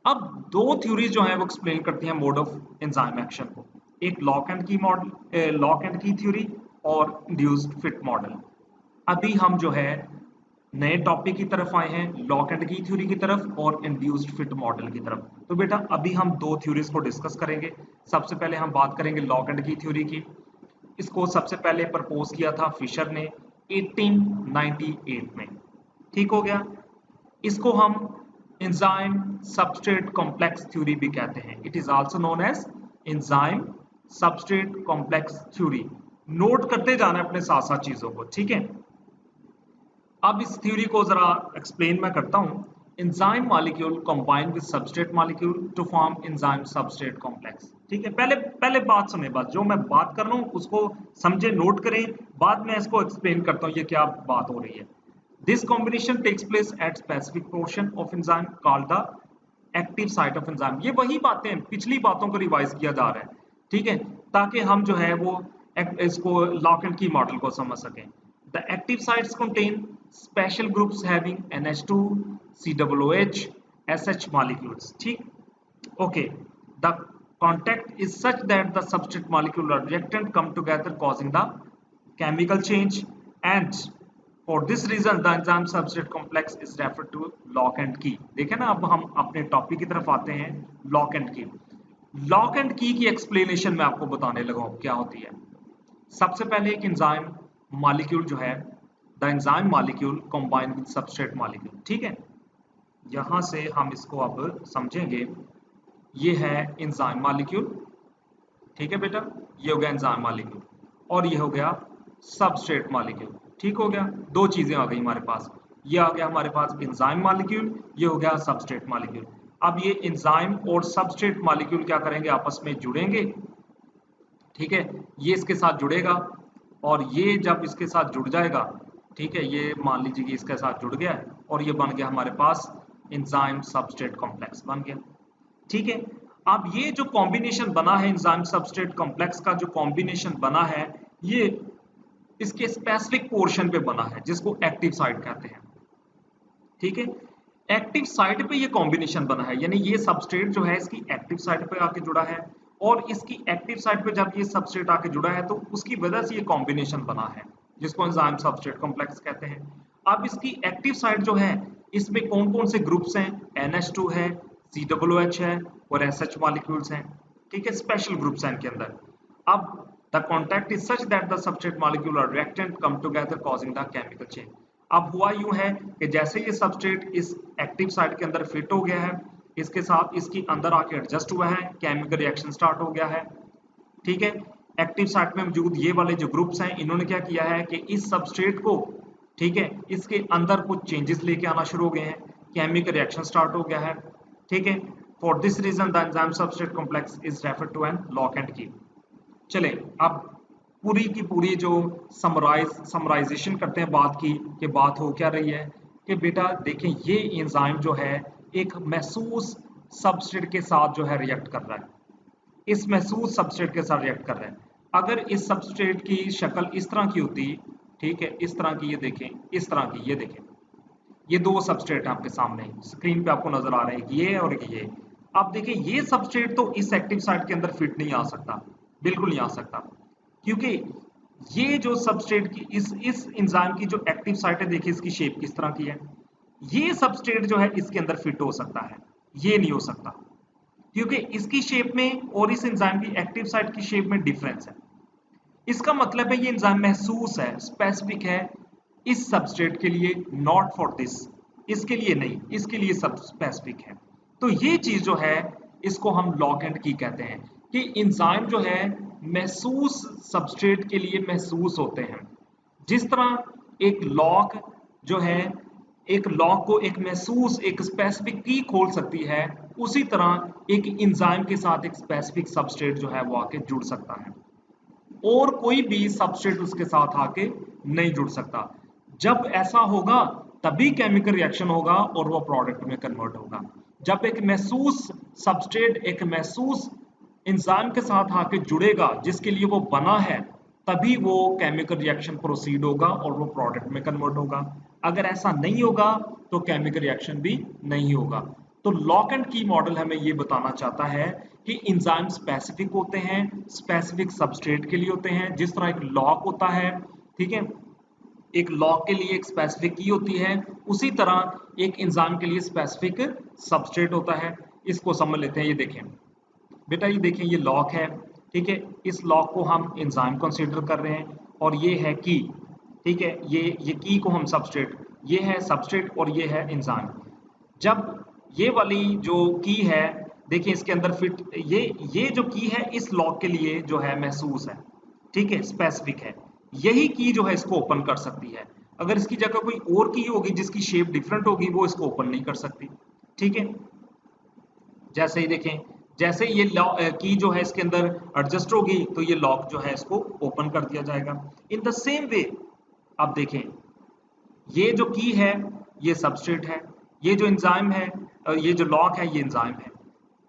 अब दो थ्योरीज जो है वो एक्सप्लेन करती हैं मोड ऑफ एंजाइम एक्शन को, एक लॉक एंड की मॉडल, लॉक एंड की थ्योरी और इंड्यूस्ड फिट मॉडल। अभी हम जो है नए टॉपिक की तरफ आए हैं, लॉक एंड की थ्योरी की तरफ और इंड्यूस्ड फिट मॉडल की तरफ। तो बेटा अभी हम दो थ्योरीज को डिस्कस करेंगे। सबसे पहले हम बात करेंगे लॉक एंड की थ्योरी की। इसको सबसे पहले प्रपोज किया था फिशर ने 1898 में, ठीक हो गया। इसको हम एंजाइम सबस्ट्रेट कॉम्प्लेक्स थ्योरी भी कहते हैं। It is also known as enzyme substrate complex theory. Note करते जाना अपने साथ साथ चीजों को, ठीक है। अब इस थ्योरी को जरा एक्सप्लेन मैं करता हूं। Enzyme molecule combine with substrate molecule to form enzyme substrate complex. ठीक है, पहले पहले बात सुने, बस जो मैं बात कर रहा हूँ उसको समझे, नोट करें, बाद में इसको एक्सप्लेन करता हूँ ये क्या बात हो रही है। This combination takes place at specific portion of enzyme called the active site of enzyme. ये वही बातें, पिछली बातों को रिवाइज किया जा रहा है, ठीक है, ताकि हम जो है वो इसको लॉक एंड की मॉडल को समझ सकें। The active sites contain special groups having NH2, COOH, SH molecules। ठीक, okay, the contact is such that the substrate molecule or reactant come together causing the chemical change, and for this reason the enzyme substrate complex is referred to lock and key। देखें ना, अब हम अपने topic की तरफ आते हैं, lock and की। लॉक एंड की एक्सप्लेनेशन मैं आपको बताने लगा हूं क्या होती है। सबसे पहले एक एंजाइम मॉलिक्यूल जो है, the enzyme molecule combine with substrate molecule. ठीक है, यहां से हम इसको अब समझेंगे। ये है एंजाइम मॉलिक्यूल, ठीक है बेटा, ये हो गया एंजाइम मॉलिक्यूल, और ये हो गया सबस्ट्रेट मॉलिक्यूल। ठीक हो गया, दो चीजें आ गई हमारे पास, ये आ गया हमारे पास एंजाइम मॉलिक्यूल, ये हो गया सबस्ट्रेट मॉलिक्यूल। अब ये एंजाइम और सबस्ट्रेट मॉलिक्यूल क्या करेंगे, आपस में जुड़ेंगे। ठीक है, ये इसके साथ जुड़ेगा, और ये जब इसके साथ जुड़ जाएगा, ठीक है, ये मान लीजिए कि इसके साथ जुड़ गया और ये बन गया हमारे पास एंजाइम सबस्ट्रेट कॉम्प्लेक्स बन गया। ठीक है, अब ये जो कॉम्बिनेशन बना है एंजाइम सबस्ट्रेट कॉम्प्लेक्स का, जो कॉम्बिनेशन बना है ये इसके स्पेसिफिक पोर्शन पे बना है जिसको एक्टिव साइट कहते हैं। ठीक है, एक्टिव साइट पे ये कॉम्बिनेशन बना है, यानी ये सबस्ट्रेट जो है इसकी एक्टिव साइट पे आके जुड़ा है, और इसकी एक्टिव साइट पे जब ये सबस्ट्रेट आके जुड़ा है तो उसकी वजह से ये कॉम्बिनेशन बना है जिसको एंजाइम सबस्ट्रेट कॉम्प्लेक्स कहते हैं। अब इसकी एक्टिव साइट जो है इसमें कौन कौन से ग्रुप्स हैं, NH2 है, COOH है और SH मॉलिक्यूल्स हैं। ठीक है, स्पेशल ग्रुप्स हैं इनके अंदर। अब the contact is such that the substrate molecule और reactant come together causing the chemical change. अब हुआ यूं है कि जैसे ये सबस्ट्रेट इस एक्टिव साइट के अंदर फिट हो गया है, इसके साथ इसकी अंदर आके एडजस्ट हुआ है, केमिकल रिएक्शन स्टार्ट हो गया है। ठीक है, एक्टिव साइट में मौजूद ये वाले जो ग्रुप्स हैं इन्होंने क्या किया है कि इस सबस्ट्रेट को, ठीक है, इसके अंदर कुछ चेंजेस लेके आना शुरू हो गए हैं, केमिकल रिएक्शन स्टार्ट हो गया है। ठीक है, for this reason the enzyme substrate complex is referred to an lock and key. चले अब पूरी की पूरी जो समराइजेशन करते हैं बात की, कि बात हो क्या रही है कि बेटा देखें ये एंजाइम जो है एक महसूस सबस्ट्रेट के साथ जो है रिएक्ट कर रहा है, इस महसूस सबस्ट्रेट के साथ रिएक्ट कर रहा है। अगर इस सबस्ट्रेट की शक्ल इस तरह की होती, ठीक है, इस तरह की, ये देखें, इस तरह की, ये देखें, ये दो सबस्ट्रेट आपके सामने स्क्रीन पे आपको नजर आ रहे हैं, ये और ये। अब देखिए ये सबस्ट्रेट तो इस एक्टिव साइट के अंदर फिट नहीं आ सकता, बिल्कुल नहीं आ सकता, क्योंकि ये जो सबस्ट्रेट की इस एंजाइम की जो एक्टिव साइट है, देखिए इसकी शेप किस तरह की है, ये सबस्ट्रेट जो है इसके अंदर फिट हो सकता है, ये नहीं हो सकता, क्योंकि इसकी शेप में और इस एंजाइम की एक्टिव साइट की शेप में डिफरेंस है। इसका मतलब है ये एंजाइम महसूस है, स्पेसिफिक है इस सबस्ट्रेट के लिए, नॉट फॉर दिस, इसके लिए नहीं, इसके लिए सब स्पेसिफिक है। तो ये चीज जो है इसको हम लॉक एंड की कहते हैं, कि एंजाइम जो है महसूस सबस्ट्रेट के लिए महसूस होते हैं। जिस तरह एक लॉक जो है एक लॉक को एक महसूस एक स्पेसिफिक की खोल सकती है, उसी तरह एक एंजाइम के साथ एक स्पेसिफिक सबस्ट्रेट जो है वो आके जुड़ सकता है, और कोई भी सबस्ट्रेट उसके साथ आके नहीं जुड़ सकता। जब ऐसा होगा तभी केमिकल रिएक्शन होगा और वो प्रोडक्ट में कन्वर्ट होगा। जब एक महसूस सबस्ट्रेट एक महसूस एंजाइम के साथ आके जुड़ेगा जिसके लिए वो बना है, तभी वो केमिकल रिएक्शन प्रोसीड होगा और वो प्रोडक्ट में कन्वर्ट होगा। अगर ऐसा नहीं होगा तो केमिकल रिएक्शन भी नहीं होगा। तो लॉक एंड की मॉडल हमें ये बताना चाहता है कि एंजाइम स्पेसिफिक होते हैं, स्पेसिफिक सबस्ट्रेट के लिए होते हैं। जिस तरह एक लॉक होता है, ठीक है, एक लॉक के लिए एक स्पेसिफिक की होती है, उसी तरह एक एंजाइम के लिए स्पेसिफिक सबस्ट्रेट होता है। इसको समझ लेते हैं। ये देखें बेटा, ये देखें, ये लॉक है, ठीक है, इस लॉक को हम एंजाइम कंसीडर कर रहे हैं, और ये है की, ठीक है, ये की को हम सबस्ट्रेट, ये है सबस्ट्रेट और ये है एंजाइम। जब ये वाली जो की है, देखिए इसके अंदर फिट, ये जो की है इस लॉक के लिए जो है महसूस है, ठीक है, स्पेसिफिक है, यही की जो है इसको ओपन कर सकती है। अगर इसकी जगह कोई और की होगी जिसकी शेप डिफरेंट होगी वो इसको ओपन नहीं कर सकती। ठीक है, जैसे ही देखें, जैसे ये की जो है इसके अंदर एडजस्ट होगी तो ये लॉक जो है इसको ओपन कर दिया जाएगा। इन द सेम वे आप देखें, ये जो की है ये सबस्ट्रेट है, ये जो एंजाइम है ये जो लॉक है ये एंजाइम है।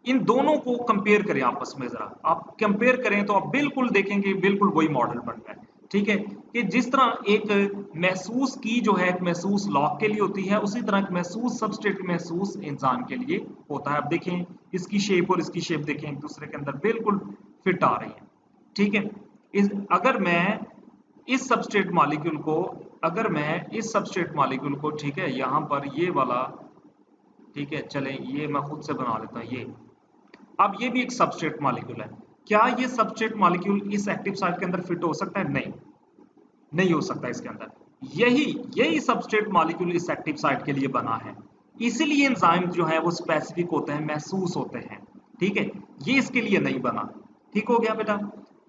इन दोनों को कंपेयर करें आपस में, जरा आप कंपेयर करें तो आप बिल्कुल देखेंगे बिल्कुल वही मॉडल बन रहा है। ठीक है, कि जिस तरह एक महसूस की जो है एक महसूस लॉक के लिए होती है, उसी तरह एक महसूस सबस्ट्रेट महसूस एंजाइम के लिए होता है। अब देखें इसकी शेप और इसकी शेप देखें एक दूसरे के अंदर बिल्कुल फिट आ रही है। ठीक है, अगर मैं इस सबस्ट्रेट मॉलिक्यूल को ठीक है यहाँ पर ये वाला, ठीक है चलें ये मैं खुद से बना लेता हूँ ये। अब ये भी एक सबस्ट्रेट मॉलिक्यूल है, क्या ये सबस्ट्रेट मॉलिक्यूल इस एक्टिव साइट के अंदर फिट हो सकता है? नहीं, नहीं हो सकता इसके अंदर। यही यही सबस्ट्रेट मॉलिक्यूल इस एक्टिव साइट के लिए बना है, इसीलिए एंजाइम जो है वो स्पेसिफिक होते हैं, महसूस होते हैं। ठीक है, ये इसके लिए नहीं बना। ठीक हो गया बेटा,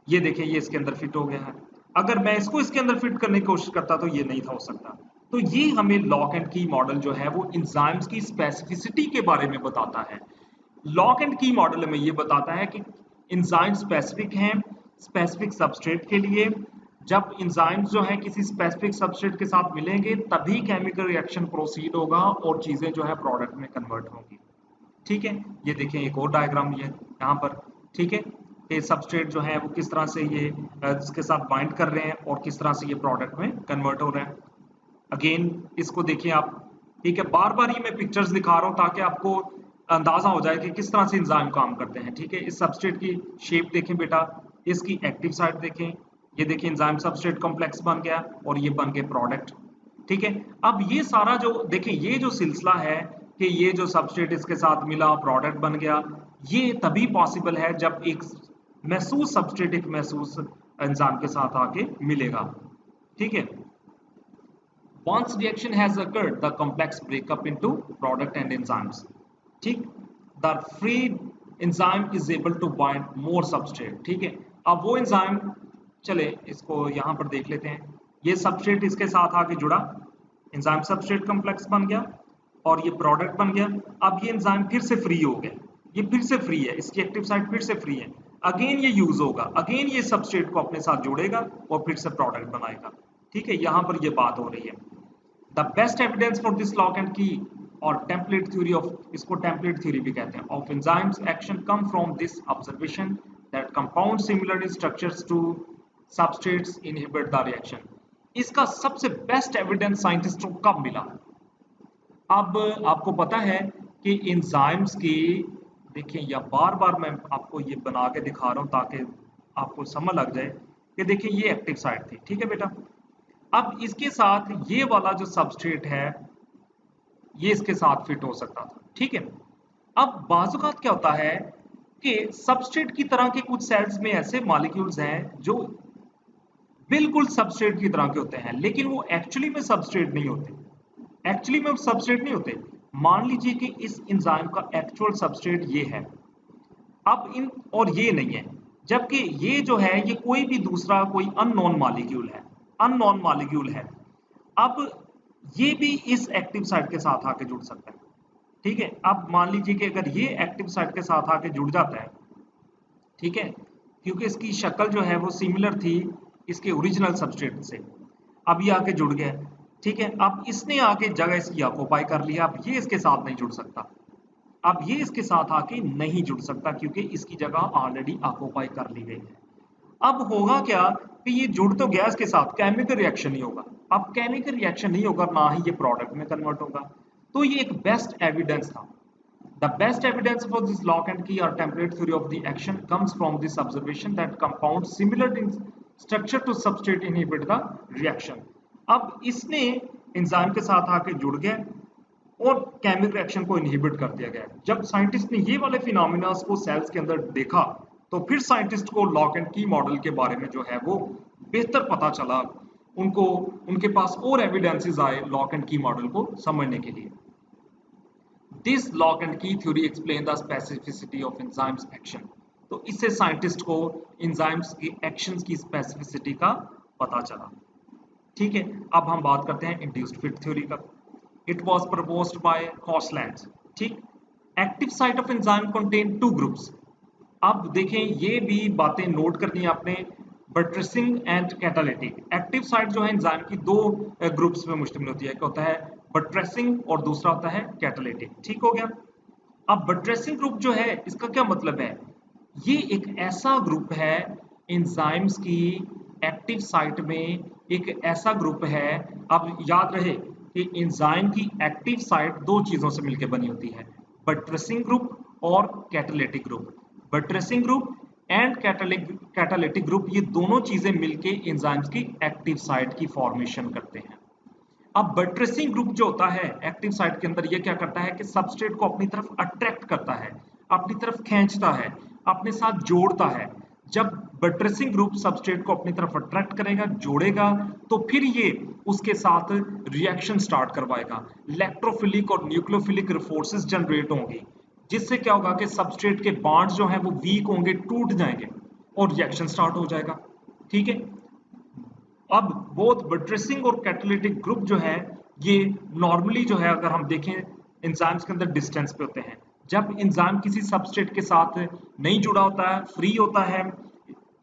ये देखिए ये इसके अंदर फिट हो गया है। अगर मैं इसको इसके अंदर फिट करने की कोशिश करता तो ये नहीं था हो सकता। तो ये हमें लॉक एंड की मॉडल जो है वो एंजाइम्स की स्पेसिफिसिटी के बारे में बताता है। लॉक एंड की मॉडल में ये बताता है कि एंजाइम स्पेसिफिक हैं स्पेसिफिक सबस्ट्रेट के लिए। जब एंजाइम्स जो है किसी स्पेसिफिक सबस्ट्रेट के साथ मिलेंगे तभी केमिकल रिएक्शन प्रोसीड होगा और चीजें जो है प्रोडक्ट में कन्वर्ट होंगी। ठीक है, ये देखें एक और डायग्राम ये यहाँ पर। ठीक है, ये सबस्ट्रेट जो है वो किस तरह से ये इसके साथ बाइंड कर रहे हैं और किस तरह से ये प्रोडक्ट में कन्वर्ट हो रहे हैं। अगेन इसको देखिए आप। ठीक है, बार बार ये मैं पिक्चर्स दिखा रहा हूँ ताकि आपको अंदाजा हो जाए कि किस तरह से एंजाइम काम करते हैं। ठीक है, इस सबस्ट्रेट की शेप देखें बेटा, इसकी एक्टिव साइट देखें, ये देखिए एंजाइम सबस्ट्रेट कॉम्प्लेक्स बन गया और ये बन गए प्रोडक्ट। ठीक है, अब ये सारा जो देखें ये जो सिलसिला है कि ये जो सबस्ट्रेट इसके साथ मिला प्रोडक्ट बन गया, ये तभी पॉसिबल है जब एक महसूस सबस्ट्रेट एक महसूस एंजाइम के साथ आके मिलेगा। ठीक है, once reaction has occurred the complex break up into product and enzymes। ठीक, the free enzyme is able to bind more substrate। ठीक है, अब वो एंजाइम, चले इसको यहां पर देख लेते हैं। ये सबस्ट्रेट इसके साथ आके जुड़ा, एंजाइम सबस्ट्रेट कॉम्प्लेक्स बन गया और ये प्रोडक्ट बन गया। अब ये एंजाइम फिर से फ्री हो गया, ये फिर से फ्री है, इसकी एक्टिव साइट फिर से फ्री है। अगेन ये यूज होगा, अगेन ये सबस्ट्रेट को अपने साथ जोड़ेगा और फिर से प्रोडक्ट बनाएगा। ठीक है, यहां पर ये बात हो रही है। The best evidence for this lock and key और template theory of, इसको template theory भी कहते हैं, of enzymes action come from this observation that compounds similar in structures to substrates inhibit the reaction। इसका सबसे बेस्ट एविडेंस साइंटिस्टों को कब मिला? अब आपको पता है कि एंजाइम्स की, देखिए या बार बार मैं आपको ये बना के दिखा रहा हूं ताकि आपको समझ लग जाए कि देखिए ये एक्टिव साइट थी। ठीक है बेटा, अब इसके साथ ये वाला जो सबस्ट्रेट है ये इसके साथ फिट हो सकता था। ठीक है, अब बाजुकात क्या होता है कि सबस्ट्रेट की तरह के कुछ सेल्स में ऐसे मॉलिक्यूल्स हैं जो बिल्कुल सबस्ट्रेट की तरह के होते हैं लेकिन वो एक्चुअली में सबस्ट्रेट नहीं होते, एक्चुअली में सबस्ट्रेट नहीं होते। मान लीजिए कि इस एंजाइम का एक्चुअल सबस्ट्रेट ये है, अब इन और ये नहीं है, जबकि ये जो है ये कोई भी दूसरा कोई अननोन मॉलिक्यूल है, अननोन मॉलिक्यूल है। अब ये भी इस एक्टिव साइट के साथ आके जुड़ सकता है। ठीक है, अब मान लीजिए कि अगर ये एक्टिव साइट के साथ आके जुड़ जाता है, ठीक है, क्योंकि इसकी शक्ल जो है वो सिमिलर थी इसके ओरिजिनल सबस्ट्रेट से, अब ये आके जुड़ गया। ठीक है, अब इसने आके जगह इसकी ऑक्यूपाई कर लिया, अब ये इसके साथ नहीं जुड़ सकता, अब ये इसके साथ आके नहीं जुड़ सकता क्योंकि इसकी जगह ऑलरेडी ऑक्यूपाई कर ली गई है। अब होगा क्या कि ये जुड़ तो गैस के साथ, केमिकल रिएक्शन नहीं होगा। अब केमिकल रिएक्शन नहीं होगा, ना ही ये प्रोडक्ट में कन्वर्ट होगा। तो ये एक बेस्ट एविडेंस था। The best evidence for this lock and key or template theory of the action comes from this observation that compounds similar in structure to substrate inhibit the reaction। अब इसने enzyme के साथ आके जुड़ गया और chemical reaction को inhibit कर दिया गया। जब साइंटिस्ट ने ये वाले फिनोमिना को सेल्स के अंदर देखा तो फिर साइंटिस्ट को लॉक एंड की मॉडल के बारे में जो है वो बेहतर पता चला, उनको उनके पास और एविडेंसेस आए लॉक एंड की मॉडल को समझने के लिए। दिस लॉक एंड की theory explain the specificity of enzymes action. तो इससे साइंटिस्ट को एंजाइम्स की एक्शंस की स्पेसिफिसिटी का पता चला। ठीक है, अब हम बात करते हैं इंड्यूस्ड फिट थ्योरी का। It was proposed by Koshland. ठीक, active site of enzyme contain two groups. अब देखें, ये भी बातें नोट करनी है आपने। Buttressing and catalytic. Active site जो है एंजाइम की दो ग्रुप्स में मुश्तमिल होती है, एक होता है बट्रेसिंग और दूसरा होता है कैटालिटिक। ठीक हो गया। अब बट्रेसिंग ग्रुप जो है, इसका क्या मतलब है? ये एक ऐसा ग्रुप है एंजाइम्स की एक्टिव साइट में, एक ऐसा ग्रुप है। अब याद रहे कि एंजाइम की एक्टिव साइट दो चीजों से मिलकर बनी होती है, बट्रेसिंग ग्रुप और catalytic group. Buttressing group and catalytic group, ये दोनों चीजें मिलकर एंजाइम्स की एक्टिव साइट की फॉर्मेशन करते हैं। अब बट्रेसिंग ग्रुप जो होता है एक्टिव साइट के अंदर, ये क्या करता है कि सबस्ट्रेट को अपनी तरफ अट्रैक्ट करता है, अपनी तरफ खींचता है, अपने साथ जोड़ता है। जब बट्रेसिंग ग्रुप सबस्ट्रेट को अपनी तरफ अट्रैक्ट करेगा, जोड़ेगा, तो फिर ये उसके साथ रिएक्शन स्टार्ट करवाएगा। इलेक्ट्रोफिलिक और न्यूक्लियोफिलिक फोर्सेस जनरेट होंगी, जिससे क्या होगा कि सबस्ट्रेट के बॉन्ड्स जो हैं वो वीक होंगे, टूट जाएंगे और रिएक्शन स्टार्ट हो जाएगा। ठीक है। अब बोथ बट्रेसिंग और कैटालिटिक ग्रुप जो है, ये नॉर्मली जो है अगर हम देखें एंजाइम्स के अंदर डिस्टेंस पे होते हैं। जब एंजाइम किसी सबस्ट्रेट के साथ नहीं जुड़ा होता है, फ्री होता है,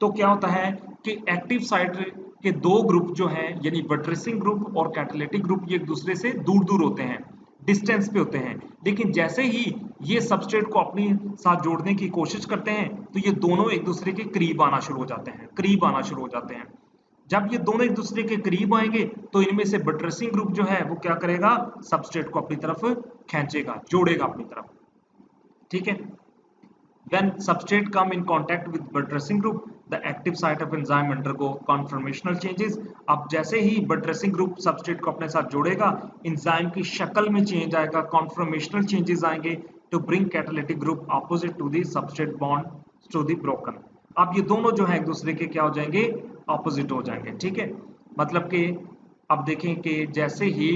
तो क्या होता है कि एक्टिव साइट के दो ग्रुप जो हैं, यानी बट्रेसिंग ग्रुप और कैटालिटिक ग्रुप, ये एक दूसरे से दूर दूर होते हैं, डिस्टेंस पे होते हैं। लेकिन जैसे ही ये सबस्ट्रेट को अपने साथ जोड़ने की कोशिश करते हैं, तो ये दोनों एक दूसरे के करीब आना शुरू हो जाते हैं, करीब आना शुरू हो जाते हैं। जब ये दोनों एक दूसरे के करीब आएंगे, तो इनमें से बट्रेसिंग ग्रुप जो है वो क्या करेगा, सबस्ट्रेट को अपनी तरफ खींचेगा, जोड़ेगा अपनी तरफ। ठीक है। When substrate come in contact with buttressing group, the active site of enzyme undergo conformational changes. अब जैसे ही buttressing group substrate को अपने साथ जोड़ेगा, enzyme की शक्ल में change आएगा, conformational changes आएंगे to bring catalytic group opposite to the substrate bond to the broken. अब ये दोनों जो है एक दूसरे के क्या हो जाएंगे, ऑपोजिट हो जाएंगे। ठीक है, मतलब कि अब देखें कि जैसे ही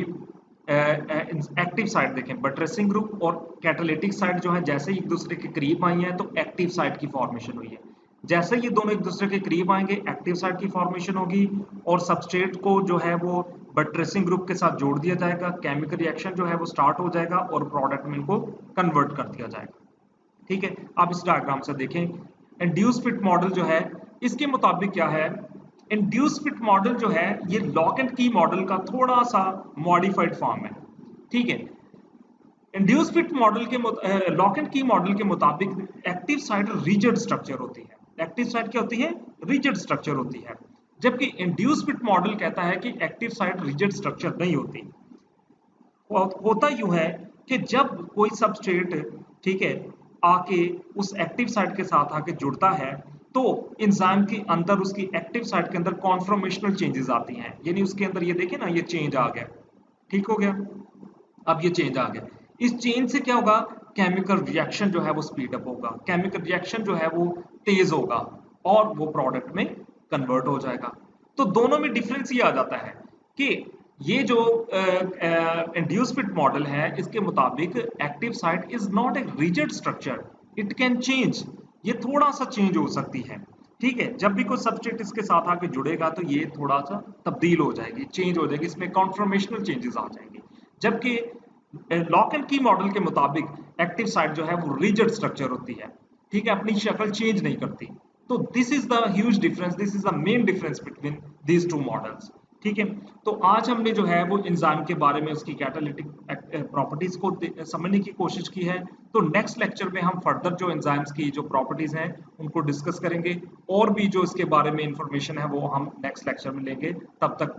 एक्टिव साइट देखें, बट्रेसिंग ग्रुप और कैटालिटिक साइट जो है जैसे ही एक दूसरे के करीब आई है, तो एक्टिव साइट की फॉर्मेशन हुई है। जैसे ये दोनों एक दूसरे के करीब आएंगे, एक्टिव साइट की फॉर्मेशन होगी और सबस्ट्रेट को जो है वो बट्रेसिंग ग्रुप के साथ जोड़ दिया जाएगा, केमिकल रिएक्शन जो है वो स्टार्ट हो जाएगा और प्रोडक्ट में इनको कन्वर्ट कर दिया जाएगा। ठीक है। अब इस डायग्राम से देखें, इंड्यूस फिट मॉडल जो है, इसके मुताबिक क्या है, इंड्यूस फिट मॉडल जो है ये लॉक एंड की मॉडल का थोड़ा सा मॉडिफाइड फॉर्म है। ठीक है। इंड्यूस फिट मॉडल के लॉक एंड की मॉडल के मुताबिक एक्टिव साइट रिजिड स्ट्रक्चर होती है। एक्टिव साइट क्या होती है, रिजिड स्ट्रक्चर होती है। जबकि इंड्यूस फिट मॉडल कहता है कि एक्टिव साइट रिजिड स्ट्रक्चर नहीं होती। होता यूं है कि जब कोई सबस्ट्रेट, ठीक है, आके उस एक्टिव साइट के साथ आके जुड़ता है, तो एंजाइम के अंदर, उसकी एक्टिव साइट के अंदर कॉन्फॉर्मेशनल चेंजेस आती हैं, यानी उसके अंदर ये देखें ना, ये चेंज आ गया। ठीक हो गया। अब ये चेंज आ गया, इस चेंज से क्या होगा, केमिकल रिएक्शन जो है वो स्पीड अप होगा, केमिकल रिएक्शन जो है वो तेज होगा और वो प्रोडक्ट में कन्वर्ट हो जाएगा। तो दोनों में डिफरेंस ये आ जाता है कि ये जो इंड्यूस फिट मॉडल है, इसके मुताबिक active site is not a rigid structure, it can change, ये थोड़ा सा चेंज हो सकती है। ठीक है, जब भी कोई सबस्ट्रेट इसके साथ आके जुड़ेगा तो ये थोड़ा सा तब्दील हो जाएगी, चेंज हो जाएगी, इसमें कॉन्फॉर्मेशनल चेंजेस आ जाएंगे। जबकि लॉक एंड की मॉडल के मुताबिक एक्टिव साइट जो है वो रिजिड स्ट्रक्चर होती है। ठीक है, अपनी शक्ल चेंज नहीं करती। तो this is the huge difference, this is the main difference between these two models. ठीक है। तो आज हमने जो है वो एंजाइम के बारे में उसकी कैटालिटिक प्रॉपर्टीज को समझने की कोशिश की है। तो नेक्स्ट लेक्चर में हम फर्दर जो एंजाइम्स की जो प्रॉपर्टीज हैं उनको डिस्कस करेंगे, और भी जो इसके बारे में इंफॉर्मेशन है वो हम नेक्स्ट लेक्चर में लेंगे। तब तक